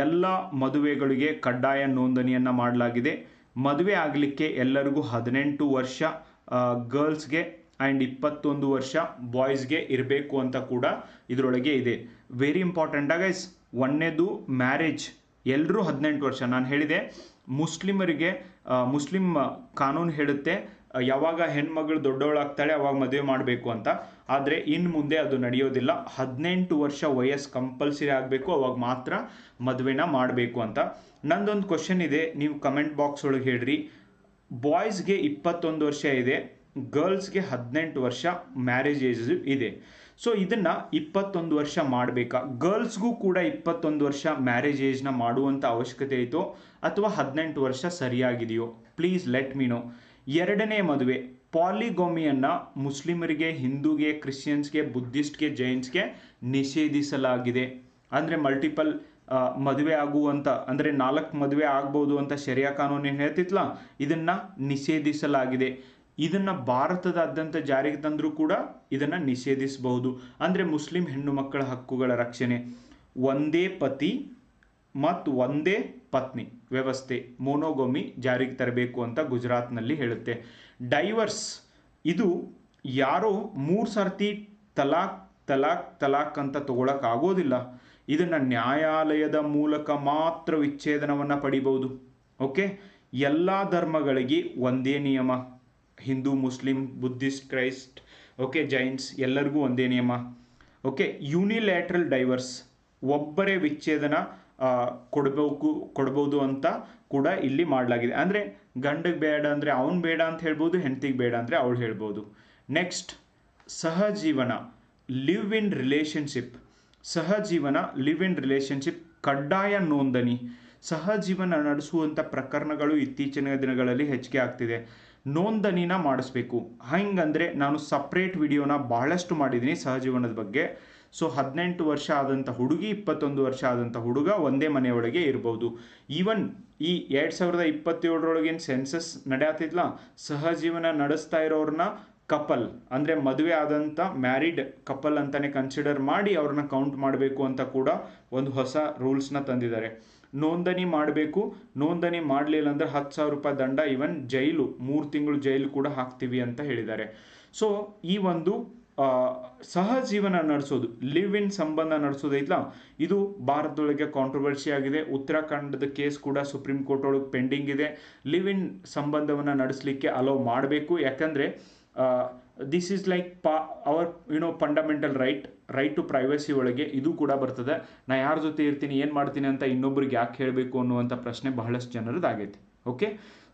ಎಲ್ಲ ಮದುವೆಗಳಿಗೆ ಕಡ್ಡಾಯ ನೋಂದಣಿಯನ್ನು ಮಾಡಲಾಗಿದೆ. ಮದುವೆ ಆಗಲಿಕ್ಕೆ ಎಲ್ಲರಿಗೂ 18 ವರ್ಷ ಗರ್ಲ್ಸ್ಗೆ ಆ್ಯಂಡ್ 21 ವರ್ಷ ಬಾಯ್ಸ್ಗೆ ಇರಬೇಕು ಅಂತ ಕೂಡ ಇದರೊಳಗೆ ಇದೆ. Very important guys. ಒಂದನೇದು ಮ್ಯಾರೇಜ್ ಎಲ್ಲರೂ 18 ವರ್ಷ. ನಾನು ಹೇಳಿದೆ ಮುಸ್ಲಿಮರಿಗೆ ಮುಸ್ಲಿಂ ಕಾನೂನು ಹೇಳುತ್ತೆ ಯಾವಾಗ ಹೆಣ್ಮಗಳು ದೊಡ್ಡವಳಾಗ್ತಾಳೆ ಅವಾಗ ಮದುವೆ ಮಾಡಬೇಕು ಅಂತ. ಆದರೆ ಇನ್ನು ಮುಂದೆ ಅದು ನಡೆಯೋದಿಲ್ಲ. 18 ವರ್ಷ ವಯಸ್ಸು ಕಂಪಲ್ಸರಿ ಆಗಬೇಕು, ಅವಾಗ ಮಾತ್ರ ಮದುವೆನ ಮಾಡಬೇಕು ಅಂತ. ನಂದೊಂದು ಕ್ವಶನ್ ಇದೆ, ನೀವು ಕಮೆಂಟ್ ಬಾಕ್ಸ್ ಒಳಗೆ ಹೇಳ್ರಿ. ಬಾಯ್ಸ್ಗೆ 21 ವರ್ಷ ಇದೆ, ಗರ್ಲ್ಸ್ಗೆ 18 ವರ್ಷ ಮ್ಯಾರೇಜ್ ಏಜ್ ಇದೆ. ಸೊ ಇದನ್ನು 21 ವರ್ಷ ಮಾಡಬೇಕಾ? ಗರ್ಲ್ಸ್ಗೂ ಕೂಡ 21 ವರ್ಷ ಮ್ಯಾರೇಜ್ ಏಜ್ನ ಮಾಡುವಂಥ ಅವಶ್ಯಕತೆ ಐತೋ ಅಥವಾ 18 ವರ್ಷ ಸರಿಯಾಗಿದೆಯೋ? Please let me know. 2ನೇ ಮದುವೆ, ಪಾಲಿಗೊಮಿಯನ್ನು ಮುಸ್ಲಿಮರಿಗೆ, ಹಿಂದೂಗೆ, ಕ್ರಿಶ್ಚಿಯನ್ಸ್ಗೆ, ಬುದ್ಧಿಸ್ಟ್ಗೆ, ಜೈನ್ಸ್ಗೆ ನಿಷೇಧಿಸಲಾಗಿದೆ. ಅಂದರೆ ಮಲ್ಟಿಪಲ್ ಮದುವೆ ಆಗುವಂಥ, ಅಂದರೆ 4 ಮದುವೆ ಆಗ್ಬೋದು ಅಂತ ಶರಿಯಾ ಕಾನೂನು ಏನು ಹೇಳ್ತಿತ್ತಲ್ಲ, ಇದನ್ನು ನಿಷೇಧಿಸಲಾಗಿದೆ. ಇದನ್ನು ಭಾರತದಾದ್ಯಂತ ಜಾರಿಗೆ ತಂದರೂ ಕೂಡ ಇದನ್ನು ನಿಷೇಧಿಸಬಹುದು. ಅಂದರೆ ಮುಸ್ಲಿಂ ಹೆಣ್ಣು ಮಕ್ಕಳ ಹಕ್ಕುಗಳ ರಕ್ಷಣೆ. ಒಂದೇ ಪತಿ ಮತ್ತು ಒಂದೇ ಪತ್ನಿ ವ್ಯವಸ್ಥೆ ಮೋನೋಗೊಮಿ ಜಾರಿಗೆ ತರಬೇಕು ಅಂತ ಗುಜರಾತ್ನಲ್ಲಿ ಹೇಳುತ್ತೆ. ಡೈವರ್ಸ್ ಇದು ಯಾರೋ 3 ಸರ್ತಿ ತಲಾಕ್ ತಲಾಕ್ ತಲಾಕ್ ಅಂತ ತಗೊಳಕ್ ಆಗೋದಿಲ್ಲ. ಇದನ್ನು ನ್ಯಾಯಾಲಯದ ಮೂಲಕ ಮಾತ್ರ ವಿಚ್ಛೇದನವನ್ನು ಪಡಿಬಹುದು. ಓಕೆ, ಎಲ್ಲ ಧರ್ಮಗಳಿಗೆ ಒಂದೇ ನಿಯಮ. Hindu, Muslim, Buddhist, Christ, okay, Jains ಎಲ್ಲರಿಗೂ ಒಂದೇ ನಿಯಮ. ಓಕೆ, ಯೂನಿಲ್ಯಾಟ್ರಲ್ ಡೈವರ್ಸ್ ಒಬ್ಬರೇ ವಿಚ್ಛೇದನ ಕೊಡ್ಬೋದು ಅಂತ ಕೂಡ ಇಲ್ಲಿ ಮಾಡಲಾಗಿದೆ. ಅಂದರೆ ಗಂಡಿಗೆ ಬೇಡ ಅಂದರೆ ಅವನು ಬೇಡ ಅಂತ ಹೇಳ್ಬೋದು, ಹೆಂಡತಿಗೆ ಬೇಡ ಅಂದರೆ ಅವಳು ಹೇಳ್ಬೋದು. ನೆಕ್ಸ್ಟ್, ಸಹಜೀವನ ಲಿವ್ ಇನ್ ರಿಲೇಷನ್ಶಿಪ್. ಸಹಜೀವನ ಲಿವ್ ಇನ್ ರಿಲೇಷನ್ಶಿಪ್ ಕಡ್ಡಾಯ ನೋಂದಣಿ. ಸಹಜೀವನ ನಡೆಸುವಂಥ ಪ್ರಕರಣಗಳು ಇತ್ತೀಚಿನ ದಿನಗಳಲ್ಲಿ ಹೆಚ್ಚಿಗೆ ಆಗ್ತಿದೆ. ನೋಂದಣಿನ ಮಾಡಿಸ್ಬೇಕು. ಹೆಂಗಂದರೆ ನಾನು ಸಪ್ರೇಟ್ ವಿಡಿಯೋನ ಬಹಳಷ್ಟು ಮಾಡಿದ್ದೀನಿ ಸಹಜೀವನದ ಬಗ್ಗೆ. ಸೊ 18 ವರ್ಷ ಆದಂಥ ಹುಡುಗಿ, 21 ವರ್ಷ ಆದಂಥ ಹುಡುಗ ಒಂದೇ ಮನೆಯೊಳಗೆ ಇರ್ಬೋದು. ಈವನ್ ಈ 2027 ಸೆನ್ಸಸ್ ನಡೆಯತ್ತಿದ್ಲ, ಸಹಜೀವನ ನಡೆಸ್ತಾ ಇರೋರನ್ನ ಕಪಲ್ ಅಂದರೆ ಮದುವೆ ಆದಂಥ ಮ್ಯಾರಿಡ್ ಕಪಲ್ ಅಂತಲೇ ಕನ್ಸಿಡರ್ ಮಾಡಿ ಅವ್ರನ್ನ ಕೌಂಟ್ ಮಾಡಬೇಕು ಅಂತ ಕೂಡ ಒಂದು ಹೊಸ ರೂಲ್ಸ್ನ ತಂದಿದ್ದಾರೆ. ನೋಂದಣಿ ಮಾಡಬೇಕು. ನೋಂದಣಿ ಮಾಡಲಿಲ್ಲ ಅಂದರೆ 10,000 ರೂಪಾಯಿ ದಂಡ, ಇವನ್ ಜೈಲು 3 ತಿಂಗಳು ಜೈಲು ಕೂಡ ಹಾಕ್ತೀವಿ ಅಂತ ಹೇಳಿದ್ದಾರೆ. ಸೊ ಈ ಒಂದು ಸಹಜೀವನ ನಡೆಸೋದು, ಲಿವ್ ಇನ್ ಸಂಬಂಧ ನಡೆಸೋದೈತಲ್ಲ, ಇದು ಭಾರತದೊಳಗೆ ಕಾಂಟ್ರವರ್ಸಿ ಆಗಿದೆ. ಉತ್ತರಾಖಂಡದ ಕೇಸ್ ಕೂಡ ಸುಪ್ರೀಂ ಕೋರ್ಟ್ ಒಳಗೆ ಪೆಂಡಿಂಗ್ ಇದೆ. ಲಿವ್ ಇನ್ ಸಂಬಂಧವನ್ನು ನಡೆಸಲಿಕ್ಕೆ ಅಲೋ ಮಾಡಬೇಕು. ಯಾಕಂದರೆ this is like our fundamental right to privacy ಒಳಗೆ ಇದು ಕೂಡ ಬರ್ತದೆ. ನಾ ಯಾರ ಜೊತೆ ಇರ್ತೀನಿ, ಏನು ಮಾಡ್ತೀನಿ ಅಂತ ಇನ್ನೊಬ್ರಿಗೆ ಯಾಕೆ ಹೇಳಬೇಕು ಅನ್ನುವಂಥ ಪ್ರಶ್ನೆ ಬಹಳಷ್ಟು ಜನರದ್ದಾಗೈತೆ. ಓಕೆ,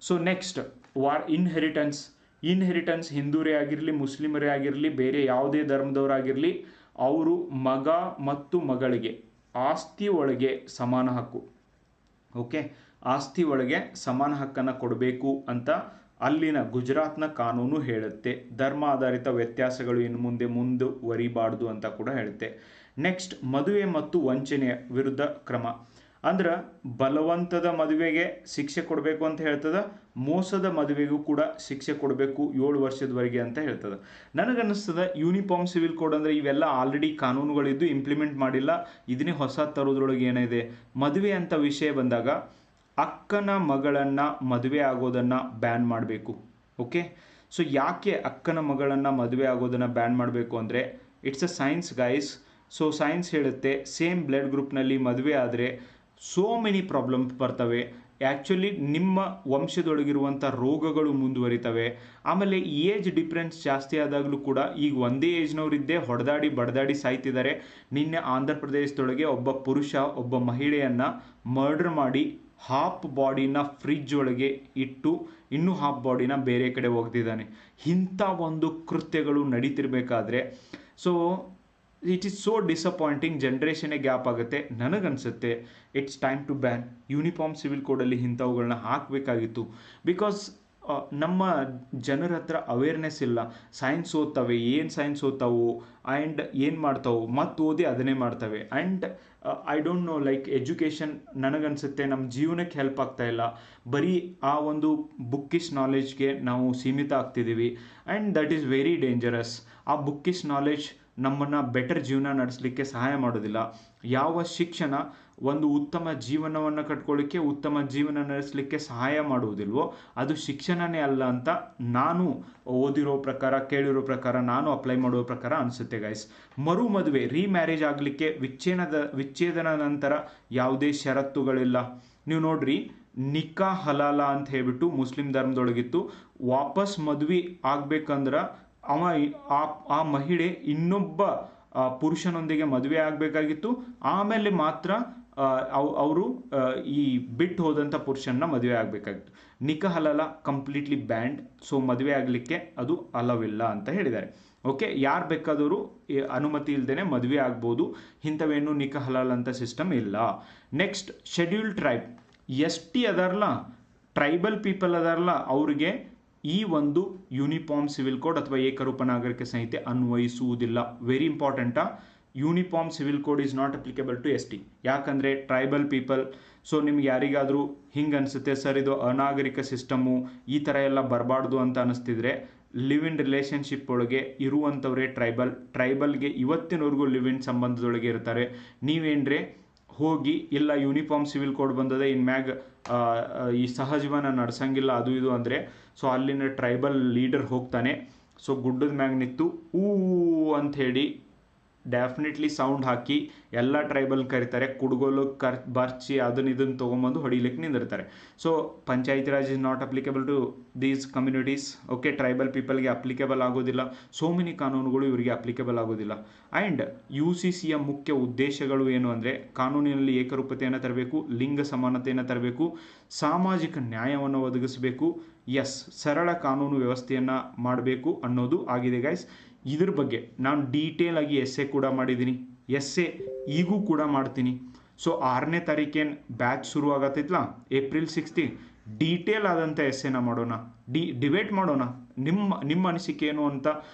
ಸೊ ನೆಕ್ಸ್ಟ್, ಇನ್ಹೆರಿಟನ್ಸ್ ಹಿಂದೂರೇ ಆಗಿರಲಿ, ಮುಸ್ಲಿಮರೇ ಆಗಿರಲಿ, ಬೇರೆ ಯಾವುದೇ ಧರ್ಮದವರಾಗಿರಲಿ, ಅವರು ಮಗ ಮತ್ತು ಮಗಳಿಗೆ ಆಸ್ತಿ ಒಳಗೆ ಸಮಾನ ಹಕ್ಕು. ಓಕೆ, ಆಸ್ತಿ ಒಳಗೆ ಸಮಾನ ಹಕ್ಕನ್ನು ಕೊಡಬೇಕು ಅಂತ ಅಲ್ಲಿನ ಗುಜರಾತ್ನ ಕಾನೂನು ಹೇಳುತ್ತೆ. ಧರ್ಮ ಆಧಾರಿತ ವ್ಯತ್ಯಾಸಗಳು ಇನ್ನು ಮುಂದುವರಿಬಾರ್ದು ಅಂತ ಕೂಡ ಹೇಳುತ್ತೆ. ನೆಕ್ಸ್ಟ್, ಮದುವೆ ಮತ್ತು ವಂಚನೆಯ ವಿರುದ್ಧ ಕ್ರಮ. ಅಂದ್ರೆ ಬಲವಂತದ ಮದುವೆಗೆ ಶಿಕ್ಷೆ ಕೊಡಬೇಕು ಅಂತ ಹೇಳ್ತದೆ, ಮೋಸದ ಮದುವೆಗೂ ಕೂಡ ಶಿಕ್ಷೆ ಕೊಡಬೇಕು 7 ವರ್ಷದವರೆಗೆ ಅಂತ ಹೇಳ್ತದೆ. ನನಗನ್ನಿಸ್ತದೆ ಯೂನಿಫಾರ್ಮ್ ಸಿವಿಲ್ ಕೋಡ್ ಅಂದರೆ ಇವೆಲ್ಲ ಆಲ್ರೆಡಿ ಕಾನೂನುಗಳಿದ್ದು ಇಂಪ್ಲಿಮೆಂಟ್ ಮಾಡಿಲ್ಲ, ಇದನ್ನೇ ಹೊಸ ತರೋದ್ರೊಳಗೆ ಏನಿದೆ. ಮದುವೆ ಅಂತ ವಿಷಯ ಬಂದಾಗ ಅಕ್ಕನ ಮಗಳನ್ನು ಮದುವೆ ಆಗೋದನ್ನು ಬ್ಯಾನ್ ಮಾಡಬೇಕು. ಓಕೆ, ಸೊ ಯಾಕೆ ಅಕ್ಕನ ಮಗಳನ್ನು ಮದುವೆ ಆಗೋದನ್ನು ಬ್ಯಾನ್ ಮಾಡಬೇಕು ಅಂದರೆ it's a science guys. So science ಹೇಳುತ್ತೆ ಸೇಮ್ ಬ್ಲಡ್ ಗ್ರೂಪ್ನಲ್ಲಿ ಮದುವೆ ಆದರೆ ಸೋ ಮೆನಿ ಪ್ರಾಬ್ಲಮ್ಸ್ ಬರ್ತವೆ. ಆ್ಯಕ್ಚುಲಿ ನಿಮ್ಮ ವಂಶದೊಳಗಿರುವಂಥ ರೋಗಗಳು ಮುಂದುವರಿತವೆ. ಆಮೇಲೆ ಏಜ್ ಡಿಫ್ರೆನ್ಸ್ ಜಾಸ್ತಿ ಆದಾಗಲೂ ಕೂಡ ಈಗ ಒಂದೇ ಏಜ್ನವರಿದ್ದೇ ಹೊಡೆದಾಡಿ ಬಡದಾಡಿ ಸಾಯ್ತಿದ್ದಾರೆ. ನಿನ್ನೆ ಆಂಧ್ರ ಪ್ರದೇಶದೊಳಗೆ ಒಬ್ಬ ಪುರುಷ ಒಬ್ಬ ಮಹಿಳೆಯನ್ನು ಮರ್ಡರ್ ಮಾಡಿ ಹಾಫ್ ಬಾಡಿನ ಫ್ರಿಜ್ ಒಳಗೆ ಇಟ್ಟು ಇನ್ನೂ ಹಾಫ್ ಬಾಡಿನ ಬೇರೆ ಕಡೆ ಒಗೆದಿದ್ದಾನೆ. ಇಂಥ ಒಂದು ಕೃತ್ಯಗಳು ನಡೀತಿರ್ಬೇಕಾದ್ರೆ so it is so disappointing. ಜನ್ರೇಷನ್ನೇ ಗ್ಯಾಪ್ ಆಗುತ್ತೆ. ನನಗನ್ಸುತ್ತೆ it's time to ban. Uniform civil ಕೋಡಲ್ಲಿ ಇಂಥವುಗಳನ್ನ ಹಾಕಬೇಕಾಗಿತ್ತು. ಬಿಕಾಸ್ ನಮ್ಮ ಜನರ ಹತ್ರ ಅವೇರ್ನೆಸ್ ಇಲ್ಲ. ಸೈನ್ಸ್ ಓದ್ತವೆ, ಏನು ಸೈನ್ಸ್ ಓದ್ತಾವು ಆ್ಯಂಡ್ ಏನು ಮಾಡ್ತಾವೆ, ಮತ್ತು ಓದಿ ಅದನ್ನೇ ಮಾಡ್ತವೆ. And I don't know, like education ನನಗನ್ಸುತ್ತೆ ನಮ್ಮ ಜೀವನಕ್ಕೆ ಹೆಲ್ಪ್ ಆಗ್ತಾ ಇಲ್ಲ. ಬರೀ ಆ ಒಂದು ಬುಕ್ಕಿಶ್ ನಾಲೆಜ್ಗೆ ನಾವು ಸೀಮಿತ ಆಗ್ತಿದ್ದೀವಿ. And that is very dangerous. ಆ ಬುಕ್ಕಿಶ್ ನಾಲೆಜ್ ನಮ್ಮನ್ನು ಬೆಟರ್ ಜೀವನ ನಡೆಸಲಿಕ್ಕೆ ಸಹಾಯ ಮಾಡೋದಿಲ್ಲ. ಯಾವ ಶಿಕ್ಷಣ ಒಂದು ಉತ್ತಮ ಜೀವನವನ್ನು ಕಟ್ಕೊಳ್ಳಿಕ್ಕೆ, ಉತ್ತಮ ಜೀವನ ನಡೆಸಲಿಕ್ಕೆ ಸಹಾಯ ಮಾಡುವುದಿಲ್ವೋ ಅದು ಶಿಕ್ಷಣನೇ ಅಲ್ಲ ಅಂತ ನಾನು ಓದಿರೋ ಪ್ರಕಾರ, ಕೇಳಿರೋ ಪ್ರಕಾರ, ನಾನು ಅಪ್ಲೈ ಮಾಡೋ ಪ್ರಕಾರ ಅನಿಸುತ್ತೆ ಗೈಸ್. ಮರು ಮದುವೆ ರೀಮ್ಯಾರೇಜ್ ಆಗಲಿಕ್ಕೆ ವಿಚ್ಛೇದನ ನಂತರ ಯಾವುದೇ ಷರತ್ತುಗಳಿಲ್ಲ. ನೀವು ನೋಡ್ರಿ, ನಿಕಾ ಹಲಾಲ ಅಂತ ಹೇಳ್ಬಿಟ್ಟು ಮುಸ್ಲಿಂ ಧರ್ಮದೊಳಗಿತ್ತು. ವಾಪಸ್ ಮದುವೆ ಆಗ್ಬೇಕಂದ್ರೆ ಆ ಮಹಿಳೆ ಇನ್ನೊಬ್ಬ ಪುರುಷನೊಂದಿಗೆ ಮದುವೆ ಆಗಬೇಕಾಗಿತ್ತು. ಆಮೇಲೆ ಮಾತ್ರ ಅವರು ಈ ಬಿಟ್ಟು ಹೋದಂಥ ಪುರುಷನ್ನ ಮದುವೆ ಆಗಬೇಕಾಗಿತ್ತು. ನಿಕಾ ಹಲಾಲ ಕಂಪ್ಲೀಟ್ಲಿ ಬ್ಯಾಂಡ್. ಸೊ ಮದುವೆ ಆಗಲಿಕ್ಕೆ ಅದು ಅಲವಿಲ್ಲ ಅಂತ ಹೇಳಿದ್ದಾರೆ. ಓಕೆ, ಯಾರು ಬೇಕಾದವರು ಅನುಮತಿ ಇಲ್ಲದೇ ಮದುವೆ ಆಗ್ಬೋದು. ಇಂಥವೇನು ನಿಕಾ ಹಲಾಲ್ ಅಂತ ಸಿಸ್ಟಮ್ ಇಲ್ಲ. ನೆಕ್ಸ್ಟ್, ಶೆಡ್ಯೂಲ್ಡ್ ಟ್ರೈಬ್, ST ಅದಾರಲ್ಲ, ಟ್ರೈಬಲ್ ಪೀಪಲ್ ಅದಾರಲ್ಲ, ಅವ್ರಿಗೆ ಈ ಒಂದು ಯೂನಿಫಾರ್ಮ್ ಸಿವಿಲ್ ಕೋಡ್ ಅಥವಾ ಏಕರೂಪ ನಾಗರಿಕ ಸಂಹಿತೆ ಅನ್ವಯಿಸುವುದಿಲ್ಲ. ವೆರಿ ಇಂಪಾರ್ಟೆಂಟಾ, uniform civil code is not applicable to ST. ಯಾಕಂದರೆ ಟ್ರೈಬಲ್ ಪೀಪಲ್. ಸೊ ನಿಮ್ಗೆ ಯಾರಿಗಾದರೂ ಹಿಂಗೆ ಅನಿಸುತ್ತೆ ಸರ್ ಇದು ಅನಾಗರಿಕ ಸಿಸ್ಟಮು, ಈ ಥರ ಎಲ್ಲ ಬರಬಾರ್ದು ಅಂತ ಅನ್ನಿಸ್ತಿದ್ರೆ, ಲಿವ್ ಇನ್ ರಿಲೇಷನ್ಶಿಪ್ ಒಳಗೆ ಇರುವಂಥವ್ರೆ ಟ್ರೈಬಲ್ಗೆ ಇವತ್ತಿನವರೆಗೂ ಲಿವ್ ಇನ್ ಸಂಬಂಧದೊಳಗೆ ಇರ್ತಾರೆ. ನೀವೇನ್ರೆ ಹೋಗಿ ಇಲ್ಲ ಯೂನಿಫಾರ್ಮ್ ಸಿವಿಲ್ ಕೋಡ್ ಬಂದದೆ ಇನ್ಮ್ಯಾಗ ಈ ಸಹಜೀವನ ನಡೆಸಂಗಿಲ್ಲ ಅದು ಇದು ಅಂದರೆ ಸೊ ಅಲ್ಲಿನ ಟ್ರೈಬಲ್ ಲೀಡರ್ ಹೋಗ್ತಾನೆ. ಸೊ ಗುಡ್ಡದ ಮ್ಯಾಗ ನಿಂತು ಊ ಅಂತ ಹೇಳಿ ಡೆಫಿನೆಟ್ಲಿ ಸೌಂಡ್ ಹಾಕಿ ಎಲ್ಲ ಟ್ರೈಬಲ್ ಕರೀತಾರೆ, ಕುಡ್ಗೋಲು ಬರ್ಚಿ ಅದನ್ನ ಇದನ್ನು ತೊಗೊಂಬಂದು ಹೊಡಿಲಿಕ್ಕೆ ನಿಂದಿರ್ತಾರೆ. So panchayat raj is not applicable to these communities. Okay, tribal ಪೀಪಲ್ಗೆ ಅಪ್ಲಿಕೇಬಲ್ ಆಗೋದಿಲ್ಲ. ಸೋ ಮೆನಿ ಕಾನೂನುಗಳು ಇವರಿಗೆ ಅಪ್ಲಿಕೇಬಲ್ ಆಗೋದಿಲ್ಲ. ಆ್ಯಂಡ್ UCCಯ ಮುಖ್ಯ ಉದ್ದೇಶಗಳು ಏನು ಅಂದರೆ ಕಾನೂನಿನಲ್ಲಿ ಏಕರೂಪತೆಯನ್ನು ತರಬೇಕು, ಲಿಂಗ ಸಮಾನತೆಯನ್ನು ತರಬೇಕು, ಸಾಮಾಜಿಕ ನ್ಯಾಯವನ್ನು ಒದಗಿಸಬೇಕು, ಸರಳ ಕಾನೂನು ವ್ಯವಸ್ಥೆಯನ್ನು ಮಾಡಬೇಕು ಅನ್ನೋದು ಆಗಿದೆ ಗೈಸ್. ಇದ್ರ ಬಗ್ಗೆ ನಾನು ಡೀಟೇಲ್ ಆಗಿ ಎಸ್ಸೆ ಕೂಡ ಮಾಡಿದ್ದೀನಿ, ಎಸ್ಸೆ ಈಗೂ ಕೂಡ ಮಾಡ್ತೀನಿ. ಸೊ 6ನೇ ತಾರೀಕೇನು ಬ್ಯಾಚ್ ಶುರು ಆಗತ್ತೈತ್ಲ, April 6 ಡೀಟೇಲ್ ಆದಂಥ ಎಸ್ಸೆನ ಮಾಡೋಣ, ಡಿಬೇಟ್ ಮಾಡೋಣ. ನಿಮ್ಮ ಅನಿಸಿಕೆ ಏನು ಅಂತ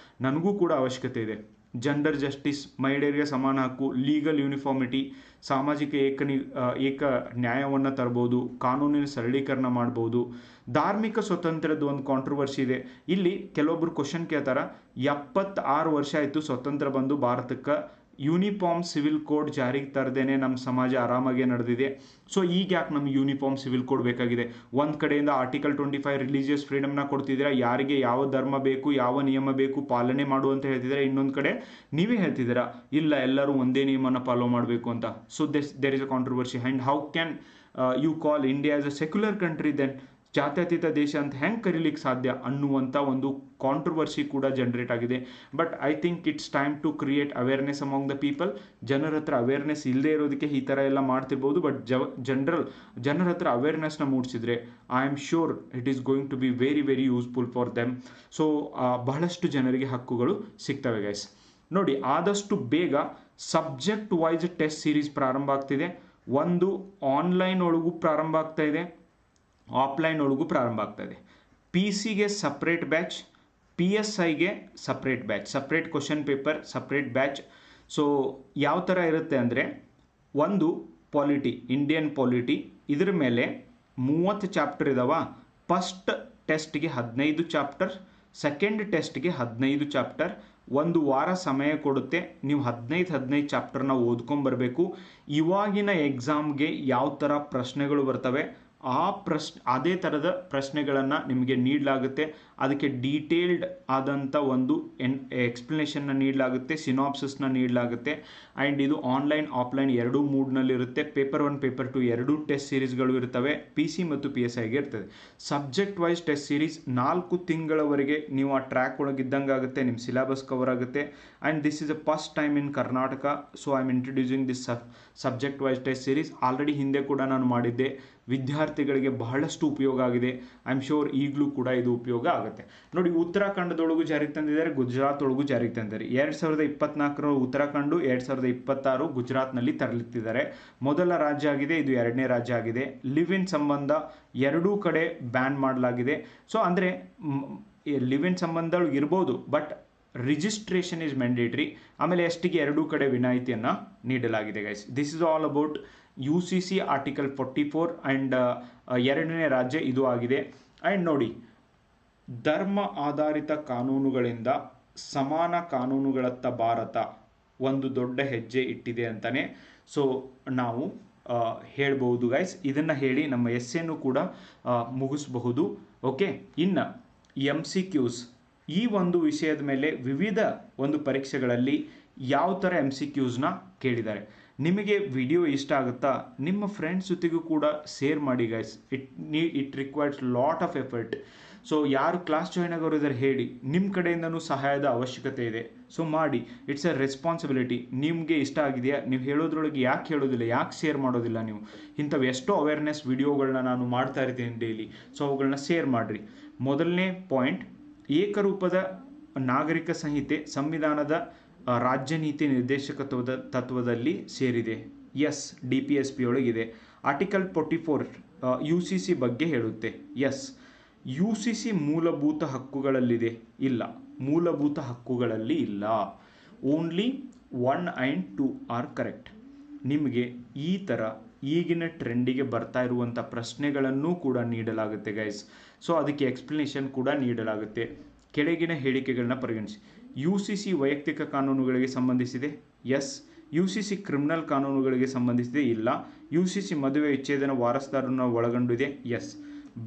ನನಗೂ ಕೂಡ ಅವಶ್ಯಕತೆ ಇದೆ. ಜೆಂಡರ್ ಜಸ್ಟಿಸ್, ಮಹಿಳೆಯರಿಗೆ ಸಮಾನ ಹಕ್ಕು, ಲೀಗಲ್ ಯೂನಿಫಾರ್ಮಿಟಿ, ಸಾಮಾಜಿಕ ಏಕ ನ್ಯಾಯವನ್ನು ತರ್ಬೋದು, ಕಾನೂನಿನ ಸರಳೀಕರಣ ಮಾಡ್ಬೋದು. ಧಾರ್ಮಿಕ ಸ್ವತಂತ್ರದ ಒಂದು ಕಾಂಟ್ರವರ್ಸಿ ಇದೆ. ಇಲ್ಲಿ ಕೆಲವೊಬ್ರು ಕ್ವಶನ್ ಕೇಳ್ತಾರ, 76 ವರ್ಷ ಆಯಿತು ಸ್ವತಂತ್ರ ಬಂದು ಭಾರತಕ್ಕೆ, ಯೂನಿಫಾರ್ಮ್ ಸಿವಿಲ್ ಕೋಡ್ ಜಾರಿಗೆ ತರದೇನೆ ನಮ್ಮ ಸಮಾಜ ಆರಾಮಾಗೆ ನಡೆದಿದೆ. ಸೊ ಈಗ ಯಾಕೆ ನಮ್ಗೆ ಯೂನಿಫಾರ್ಮ್ ಸಿವಿಲ್ ಕೋಡ್ ಬೇಕಾಗಿದೆ? ಒಂದು ಕಡೆಯಿಂದ ಆರ್ಟಿಕಲ್ 25 ರಿಲಿಜಿಯಸ್ ಫ್ರೀಡಮ್ನ ಕೊಡ್ತಿದ್ದೀರಾ, ಯಾರಿಗೆ ಯಾವ ಧರ್ಮ ಬೇಕು, ಯಾವ ನಿಯಮ ಬೇಕು ಪಾಲನೆ ಮಾಡು ಅಂತ ಹೇಳ್ತಿದ್ದೀರಾ. ಇನ್ನೊಂದು ಕಡೆ ನೀವೇ ಹೇಳ್ತಿದ್ದೀರಾ ಇಲ್ಲ ಎಲ್ಲರೂ ಒಂದೇ ನಿಯಮನ ಫಾಲೋ ಮಾಡಬೇಕು ಅಂತ. So there is a controversy. And how can you call India as a secular country then? ಜಾತ್ಯತೀತ ದೇಶ ಅಂತ ಹೆಂಗೆ ಕರೀಲಿಕ್ಕೆ ಸಾಧ್ಯ ಅನ್ನುವಂಥ ಒಂದು ಕಾಂಟ್ರವರ್ಸಿ ಕೂಡ ಜನರೇಟ್ ಆಗಿದೆ. But I think it's time to create awareness among the people. ಜನರ ಹತ್ರ ಅವೇರ್ನೆಸ್ ಇಲ್ಲದೆ ಇರೋದಕ್ಕೆ ಈ ಥರ ಎಲ್ಲ ಮಾಡ್ತಿರ್ಬೋದು. ಬಟ್ ಜನರ ಹತ್ರ ಅವೇರ್ನೆಸ್ನ ಮೂಡಿಸಿದ್ರೆ I am sure it is going to be very very useful for them. So ಬಹಳಷ್ಟು ಜನರಿಗೆ ಹಕ್ಕುಗಳು ಸಿಗ್ತವೆ ಗೈಸ್. ನೋಡಿ, ಆದಷ್ಟು ಬೇಗ ಸಬ್ಜೆಕ್ಟ್ ವೈಸ್ ಟೆಸ್ಟ್ ಸೀರೀಸ್ ಪ್ರಾರಂಭ ಆಗ್ತಿದೆ. ಒಂದು ಆನ್ಲೈನ್ ಒಳಗೂ ಪ್ರಾರಂಭ ಆಗ್ತಾ ಇದೆ, ಆಫ್ಲೈನ್ ಒಳಗೂ ಪ್ರಾರಂಭ ಆಗ್ತಾಯಿದೆ. PC-ಗೆ ಸಪ್ರೇಟ್ ಬ್ಯಾಚ್, PSI-ಗೆ separate batch, separate question paper, separate batch. So ಯಾವ ಥರ ಇರುತ್ತೆ ಅಂದರೆ, ಒಂದು ಪಾಲಿಟಿ, ಇಂಡಿಯನ್ ಪಾಲಿಟಿ, ಇದ್ರ ಮೇಲೆ 30 ಚಾಪ್ಟರ್ ಇದಾವ. ಫಸ್ಟ್ ಟೆಸ್ಟ್ಗೆ 15 ಚಾಪ್ಟರ್, ಸೆಕೆಂಡ್ ಟೆಸ್ಟ್ಗೆ 15 ಚಾಪ್ಟರ್. ಒಂದು ವಾರ ಸಮಯ ಕೊಡುತ್ತೆ, ನೀವು 15 ಚಾಪ್ಟರ್ನ ಓದ್ಕೊಂಬರ್ಬೇಕು. ಇವಾಗಿನ ಎಕ್ಸಾಮ್ಗೆ ಯಾವ ಥರ ಪ್ರಶ್ನೆಗಳು ಬರ್ತವೆ ಅದೇ ಥರದ ಪ್ರಶ್ನೆಗಳನ್ನು ನಿಮಗೆ ನೀಡಲಾಗುತ್ತೆ. ಅದಕ್ಕೆ ಡೀಟೇಲ್ಡ್ ಆದಂಥ ಒಂದು ಎಕ್ಸ್ಪ್ಲನೇಷನ್ನ ನೀಡಲಾಗುತ್ತೆ, ಸಿನಾಪ್ಸಿಸ್ನ ನೀಡಲಾಗುತ್ತೆ. ಆ್ಯಂಡ್ ಇದು ಆನ್ಲೈನ್ ಆಫ್ಲೈನ್ ಎರಡೂ ಮೂಡ್ನಲ್ಲಿರುತ್ತೆ. ಪೇಪರ್ 1 ಪೇಪರ್ 2 ಎರಡೂ ಟೆಸ್ಟ್ ಸೀರೀಸ್ಗಳು ಇರ್ತವೆ, PC ಮತ್ತು PSIಗೆ ಇರ್ತದೆ. ಸಬ್ಜೆಕ್ಟ್ ವೈಸ್ ಟೆಸ್ಟ್ ಸೀರೀಸ್ 4 ತಿಂಗಳವರೆಗೆ ನೀವು ಆ ಟ್ರ್ಯಾಕ್ ಒಳಗೆ ಇದ್ದಂಗೆ ಆಗುತ್ತೆ, ನಿಮ್ಮ ಸಿಲೆಬಸ್ ಕವರ್ ಆಗುತ್ತೆ. And this is a first time in Karnataka. So I am introducing this subject wise test series. Already ಹಿಂದೆ ಕೂಡ ನಾನು ಮಾಡಿದ್ದೆ, ವಿದ್ಯಾರ್ಥಿಗಳಿಗೆ ಬಹಳಷ್ಟು ಉಪಯೋಗ ಆಗಿದೆ. ಐ ಆಮ್ ಶ್ಯೂರ್ ಈಗಲೂ ಕೂಡ ಇದು ಉಪಯೋಗ ಆಗುತ್ತೆ. ನೋಡಿ, ಉತ್ತರಾಖಂಡದೊಳಗೂ ಜಾರಿಗೆ ತಂದಿದ್ದಾರೆ, ಗುಜರಾತ್ ಒಳಗೂ ಜಾರಿಗೆ ತಂದಿದ್ದಾರೆ. 2024 ಉತ್ತರಾಖಂಡ, 2026 ಗುಜರಾತ್ನಲ್ಲಿ ತರಲಿತ್ತಿದ್ದಾರೆ. ಮೊದಲ ರಾಜ್ಯ ಆಗಿದೆ, ಇದು 2ನೇ ರಾಜ್ಯ ಆಗಿದೆ. ಲಿವ್ ಇನ್ ಸಂಬಂಧ ಎರಡೂ ಕಡೆ ಬ್ಯಾನ್ ಮಾಡಲಾಗಿದೆ. ಸೊ ಅಂದರೆ ಲಿವ್ ಇನ್ ಸಂಬಂಧಗಳು ಇರ್ಬೋದು, ಬಟ್ ರಿಜಿಸ್ಟ್ರೇಷನ್ ಇಸ್ ಮ್ಯಾಂಡೇಟ್ರಿ. ಆಮೇಲೆ ಎಷ್ಟಿಗೆ ಎರಡೂ ಕಡೆ ವಿನಾಯಿತಿಯನ್ನು ನೀಡಲಾಗಿದೆ guys. This is all about UCC article 44 and 2ನೇ ರಾಜ್ಯ ಇದು ಆಗಿದೆ. ಆ್ಯಂಡ್ ನೋಡಿ, ಧರ್ಮ ಆಧಾರಿತ ಕಾನೂನುಗಳಿಂದ ಸಮಾನ ಕಾನೂನುಗಳತ್ತ ಭಾರತ ಒಂದು ದೊಡ್ಡ ಹೆಜ್ಜೆ ಇಟ್ಟಿದೆ ಅಂತಲೇ ಸೊ ನಾವು ಹೇಳ್ಬೋದು ಗೈಸ್. ಇದನ್ನು ಹೇಳಿ ನಮ್ಮ ಎಸ್ಸೆಯನ್ನು ಕೂಡ ಮುಗಿಸಬಹುದು. ಓಕೆ, ಇನ್ನು MCQs ಈ ಒಂದು ವಿಷಯದ ಮೇಲೆ ವಿವಿಧ ಒಂದು ಪರೀಕ್ಷೆಗಳಲ್ಲಿ ಯಾವ ಥರ MCQsನ ಕೇಳಿದ್ದಾರೆ. ನಿಮಗೆ ವಿಡಿಯೋ ಇಷ್ಟ ಆಗುತ್ತಾ? ನಿಮ್ಮ ಫ್ರೆಂಡ್ಸ್ ಜೊತೆಗೂ ಕೂಡ ಶೇರ್ ಮಾಡಿ guys. It requires lot of effort. So ಯಾರು ಕ್ಲಾಸ್ ಜಾಯ್ನ್ ಆಗೋರು ಇದ್ದಾರೆ ಹೇಳಿ, ನಿಮ್ಮ ಕಡೆಯಿಂದನೂ ಸಹಾಯದ ಅವಶ್ಯಕತೆ ಇದೆ. ಸೊ ಮಾಡಿ, ಇಟ್ಸ್ ಅ ರೆಸ್ಪಾನ್ಸಿಬಿಲಿಟಿ. ನಿಮಗೆ ಇಷ್ಟ ಆಗಿದೆಯಾ? ನೀವು ಹೇಳೋದ್ರೊಳಗೆ ಯಾಕೆ ಹೇಳೋದಿಲ್ಲ, ಯಾಕೆ ಶೇರ್ ಮಾಡೋದಿಲ್ಲ? ನೀವು ಇಂಥವು ಎಷ್ಟೋ ಅವೇರ್ನೆಸ್ ವಿಡಿಯೋಗಳನ್ನ ನಾನು ಮಾಡ್ತಾ ಇರ್ತೀನಿ ಡೈಲಿ. ಸೊ ಅವುಗಳನ್ನ ಶೇರ್ ಮಾಡಿರಿ. ಮೊದಲನೇ ಪಾಯಿಂಟ್, ಏಕರೂಪದ ನಾಗರಿಕ ಸಂಹಿತೆ ಸಂವಿಧಾನದ ರಾಜ್ಯ ನೀತಿ ನಿರ್ದೇಶಕತ್ವದ ತತ್ವದಲ್ಲಿ ಸೇರಿದೆ. DPSP ಒಳಗಿದೆ. ಆರ್ಟಿಕಲ್ 44 UCC ಬಗ್ಗೆ ಹೇಳುತ್ತೆ. UCC ಮೂಲಭೂತ ಹಕ್ಕುಗಳಲ್ಲಿದೆ? ಇಲ್ಲ, ಮೂಲಭೂತ ಹಕ್ಕುಗಳಲ್ಲಿ ಇಲ್ಲ. Only 1 and 2 are correct. ನಿಮಗೆ ಈ ಥರ ಈಗಿನ ಟ್ರೆಂಡಿಗೆ ಬರ್ತಾ ಇರುವಂಥ ಪ್ರಶ್ನೆಗಳನ್ನು ಕೂಡ ನೀಡಲಾಗುತ್ತೆ ಗೈಸ್. ಸೊ ಅದಕ್ಕೆ ಎಕ್ಸ್ಪ್ಲನೇಷನ್ ಕೂಡ ನೀಡಲಾಗುತ್ತೆ. ಕೆಳಗಿನ ಹೇಳಿಕೆಗಳನ್ನ ಪರಿಗಣಿಸಿ. UCC ವೈಯಕ್ತಿಕ ಕಾನೂನುಗಳಿಗೆ ಸಂಬಂಧಿಸಿದೆ? UCC ಕ್ರಿಮಿನಲ್ ಕಾನೂನುಗಳಿಗೆ ಸಂಬಂಧಿಸಿದೆ ಇಲ್ಲ. UCC ಮದುವೆ ವಿಚ್ಛೇದನ ವಾರಸುದಾರರನ್ನು ಒಳಗೊಂಡಿದೆ. Yes,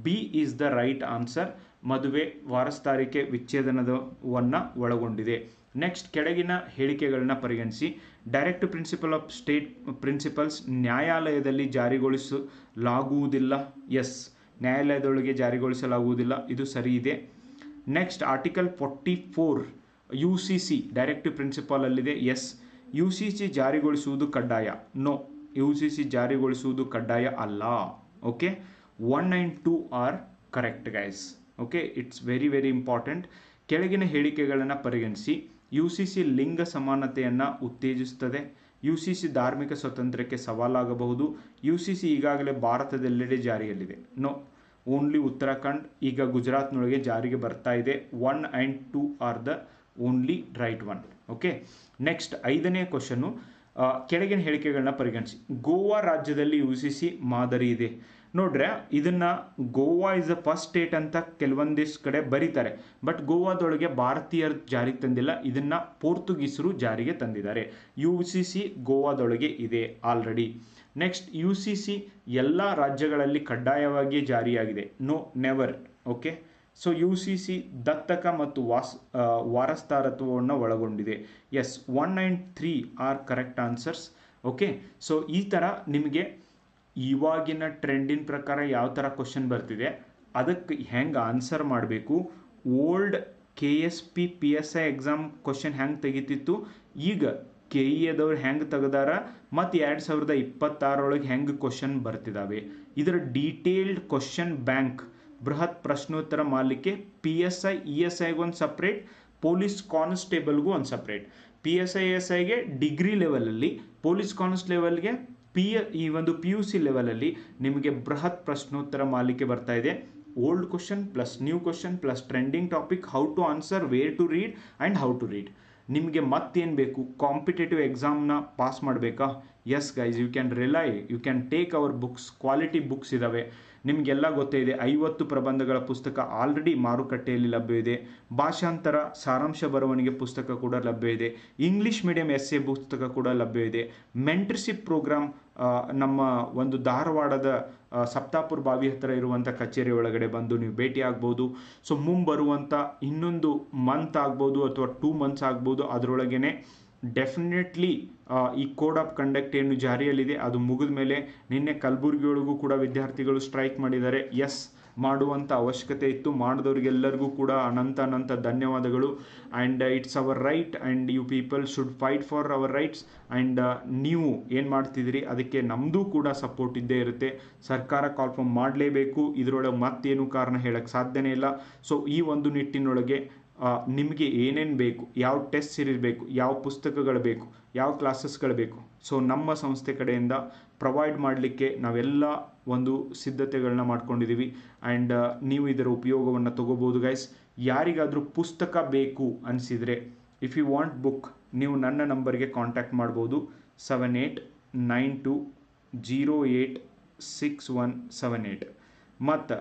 B is the right answer. ಮದುವೆ ವಾರಸುದಾರಿಕೆ ವಿಚ್ಛೇದನವನ್ನು ಒಳಗೊಂಡಿದೆ. ನೆಕ್ಸ್ಟ್, ಕೆಳಗಿನ ಹೇಳಿಕೆಗಳನ್ನ ಪರಿಗಣಿಸಿ. Direct principle of state principles ನ್ಯಾಯಾಲಯದಲ್ಲಿ ಜಾರಿಗೊಳಿಸಲಾಗುವುದಿಲ್ಲ. ಎಸ್, ನ್ಯಾಯಾಲಯದೊಳಗೆ ಜಾರಿಗೊಳಿಸಲಾಗುವುದಿಲ್ಲ, ಇದು ಸರಿ ಇದೆ. Next, article 44 UCC directive principle ಅಲ್ಲಿದೆ. ಎಸ್, UCC ಜಾರಿಗೊಳಿಸುವುದು ಕಡ್ಡಾಯ. ನೋ, UCC ಜಾರಿಗೊಳಿಸುವುದು ಕಡ್ಡಾಯ ಅಲ್ಲ. Okay, 1 and 2 are correct guys. Okay, it's very very important. ಕೆಳಗಿನ ಹೇಳಿಕೆಗಳನ್ನು ಪರಿಗಣಿಸಿ. UCC ಲಿಂಗ ಸಮಾನತೆಯನ್ನು ಉತ್ತೇಜಿಸುತ್ತದೆ. UCC ಧಾರ್ಮಿಕ ಸ್ವಾತಂತ್ರ್ಯಕ್ಕೆ ಸವಾಲಾಗಬಹುದು. UCC ಈಗಾಗಲೇ ಭಾರತದೆಲ್ಲೆಡೆ ಜಾರಿಯಲ್ಲಿದೆ. ನೋ, ಓನ್ಲಿ ಉತ್ತರಾಖಂಡ್, ಈಗ ಗುಜರಾತ್ನೊಳಗೆ ಜಾರಿಗೆ ಬರ್ತಾ ಇದೆ. 1 and 2 are the only right one. Okay, next 5ನೇ ಕ್ವಶನ್ನು. ಕೆಳಗಿನ ಹೇಳಿಕೆಗಳನ್ನ ಪರಿಗಣಿಸಿ. ಗೋವಾ ರಾಜ್ಯದಲ್ಲಿ UCC ಮಾದರಿ ಇದೆ. ನೋಡ್ರೆ, ಇದನ್ನ Goa is the first state ಅಂತ ಕೆಲವೊಂದಿಷ್ಟು ಕಡೆ ಬರೀತಾರೆ, ಬಟ್ ಗೋವಾದೊಳಗೆ ಭಾರತೀಯರು ಜಾರಿಗೆ ತಂದಿಲ್ಲ, ಇದನ್ನ ಪೋರ್ಚುಗೀಸರು ಜಾರಿಗೆ ತಂದಿದ್ದಾರೆ. UCC ಗೋವಾದೊಳಗೆ ಇದೆ ಆಲ್ರೆಡಿ. ನೆಕ್ಸ್ಟ್, UCC ಎಲ್ಲ ರಾಜ್ಯಗಳಲ್ಲಿ ಕಡ್ಡಾಯವಾಗಿ ಜಾರಿಯಾಗಿದೆ. No, never. Okay, so UCC ದತ್ತಕ ಮತ್ತು ವಾರಸದಾರತ್ವವನ್ನು ಒಳಗೊಂಡಿದೆ. Yes, 1 and 3 are correct answers. Okay, so ಈ ಥರ ನಿಮಗೆ ಇವಾಗಿನ ಟ್ರೆಂಡಿನ ಪ್ರಕಾರ ಯಾವ ಥರ ಕ್ವಶನ್ ಬರ್ತಿದೆ ಅದಕ್ಕೆ ಹೆಂಗೆ ಆನ್ಸರ್ ಮಾಡಬೇಕು, old KSP PSI exam question ಹೆಂಗೆ ತೆಗಿತಿತ್ತು, ಈಗ KEAದವ್ರು ಹೆಂಗೆ ತೆಗೆದಾರ, ಮತ್ತು 2026 ಹೆಂಗೆ ಕ್ವಶನ್ ಬರ್ತಿದ್ದಾವೆ, ಇದರ ಡೀಟೇಲ್ಡ್ ಕ್ವಶನ್ ಬ್ಯಾಂಕ್ ಬೃಹತ್ ಪ್ರಶ್ನೋತ್ತರ ಮಾಲಿಕೆ PSI ESIಗೆ ಒಂದು ಸಪ್ರೇಟ್, ಪೊಲೀಸ್ ಕಾನ್ಸ್ಟೇಬಲ್ಗೂ ಒಂದು ಸಪ್ರೇಟ್. PSI ESIಗೆ ಡಿಗ್ರಿ ಲೆವೆಲಲ್ಲಿ, ಪೊಲೀಸ್ ಕಾನ್ಸ್ಟೇಬಲ್ಗೆ ಈ ಒಂದು PUC ಲೆವೆಲಲ್ಲಿ ನಿಮಗೆ ಬೃಹತ್ ಪ್ರಶ್ನೋತ್ತರ ಮಾಲಿಕೆ ಬರ್ತಾ ಇದೆ. Old question plus new question plus trending topic, how to answer, where to read and how to read. ನಿಮಗೆ ಮತ್ತೇನು ಬೇಕು, ಕಾಂಪಿಟೇಟಿವ್ ಎಕ್ಸಾಮ್ನ ಪಾಸ್ ಮಾಡಬೇಕಾ? Yes guys, you can rely, you can take our books, quality books ಇದ್ದಾವೆ. ನಿಮಗೆಲ್ಲ ಗೊತ್ತೇ ಇದೆ, 50 ಪ್ರಬಂಧಗಳ ಪುಸ್ತಕ ಆಲ್ರೆಡಿ ಮಾರುಕಟ್ಟೆಯಲ್ಲಿ ಲಭ್ಯವಿದೆ. ಭಾಷಾಂತರ ಸಾರಾಂಶ ಬರವಣಿಗೆ ಪುಸ್ತಕ ಕೂಡ ಲಭ್ಯ ಇದೆ. ಇಂಗ್ಲೀಷ್ ಮೀಡಿಯಂ essay ಪುಸ್ತಕ ಕೂಡ ಲಭ್ಯವಿದೆ. ಮೆಂಟರ್ಶಿಪ್ ಪ್ರೋಗ್ರಾಮ್ ನಮ್ಮ ಒಂದು ಧಾರವಾಡದ ಸಪ್ತಾಪುರ ಬಾವಿ ಹತ್ತಿರ ಇರುವಂಥ ಕಚೇರಿ ಒಳಗಡೆ ಬಂದು ನೀವು ಭೇಟಿ ಆಗ್ಬೋದು. ಸೊ ಮುಂಬರುವಂಥ ಇನ್ನೊಂದು ಮಂತ್ ಆಗ್ಬೋದು ಅಥವಾ 2 months ಆಗ್ಬೋದು, ಅದರೊಳಗೇ ಡೆಫಿನೆಟ್ಲಿ ಈ ಕೋಡ್ ಆಫ್ ಕಂಡಕ್ಟ್ ಏನು ಜಾರಿಯಲ್ಲಿದೆ ಅದು ಮುಗಿದ ಮೇಲೆ, ನಿನ್ನೆ ಕಲಬುರಗಿಯೊಳಗೂ ಕೂಡ ವಿದ್ಯಾರ್ಥಿಗಳು ಸ್ಟ್ರೈಕ್ ಮಾಡಿದ್ದಾರೆ. ಎಸ್, ಮಾಡುವಂಥ ಅವಶ್ಯಕತೆ ಇತ್ತು, ಮಾಡಿದವ್ರಿಗೆಲ್ಲರಿಗೂ ಕೂಡ ಅನಂತ ಧನ್ಯವಾದಗಳು. And it's our right and you people should fight for our rights. And ನೀವು ಏನು ಮಾಡ್ತಿದ್ದೀರಿ ಅದಕ್ಕೆ ನಮ್ಮದು ಕೂಡ ಸಪೋರ್ಟ್ ಇದ್ದೇ ಇರುತ್ತೆ. ಸರ್ಕಾರ ಕಾಲ್ಫಾರ್ಮ್ ಮಾಡಲೇಬೇಕು, ಇದರೊಳಗೆ ಮತ್ತೇನು ಕಾರಣ ಹೇಳಕ್ಕೆ ಸಾಧ್ಯನೇ ಇಲ್ಲ. ಸೊ ಈ ಒಂದು ನಿಟ್ಟಿನೊಳಗೆ ನಿಮಗೆ ಏನೇನು ಬೇಕು, ಯಾವ ಟೆಸ್ಟ್ ಸೀರೀಸ್ ಬೇಕು, ಯಾವ ಪುಸ್ತಕಗಳು ಬೇಕು, ಯಾವ ಕ್ಲಾಸಸ್ಗಳು ಬೇಕು, ಸೊ ನಮ್ಮ ಸಂಸ್ಥೆ ಕಡೆಯಿಂದ ಪ್ರೊವೈಡ್ ಮಾಡಲಿಕ್ಕೆ ನಾವೆಲ್ಲ ಒಂದು ಸಿದ್ಧತೆಗಳನ್ನ ಮಾಡ್ಕೊಂಡಿದ್ದೀವಿ. ಆ್ಯಂಡ್ ನೀವು ಇದರ ಉಪಯೋಗವನ್ನು ತಗೋಬೋದು ಗೈಸ್. ಯಾರಿಗಾದರೂ ಪುಸ್ತಕ ಬೇಕು ಅನಿಸಿದರೆ, ಇಫ್ ಯು ವಾಂಟ್ ಬುಕ್, ನೀವು ನನ್ನ ನಂಬರ್ಗೆ ಕಾಂಟ್ಯಾಕ್ಟ್ ಮಾಡ್ಬೋದು. 7892086178. ಮತ್ತು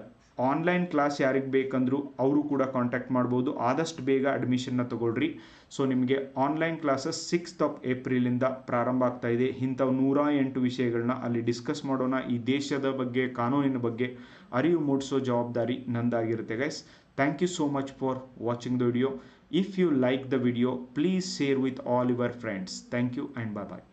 ಆನ್ಲೈನ್ ಕ್ಲಾಸ್ ಯಾರಿಗೆ ಬೇಕಂದರೂ ಅವರು ಕೂಡ ಕಾಂಟ್ಯಾಕ್ಟ್ ಮಾಡ್ಬೋದು. ಆದಷ್ಟು ಬೇಗ ಅಡ್ಮಿಷನ್ನ ತಗೊಳ್ರಿ. ಸೊ ನಿಮಗೆ ಆನ್ಲೈನ್ ಕ್ಲಾಸಸ್ 6th April ಪ್ರಾರಂಭ ಆಗ್ತಾ ಇದೆ. ಇಂಥವು 108 ವಿಷಯಗಳನ್ನ ಅಲ್ಲಿ ಡಿಸ್ಕಸ್ ಮಾಡೋಣ. ಈ ದೇಶದ ಬಗ್ಗೆ, ಕಾನೂನಿನ ಬಗ್ಗೆ ಅರಿವು ಮೂಡಿಸೋ ಜವಾಬ್ದಾರಿ ನಂದಾಗಿರುತ್ತೆ guys. Thank you so much for watching the video. If you like the video, please share with all your friends. Thank you and bye bye.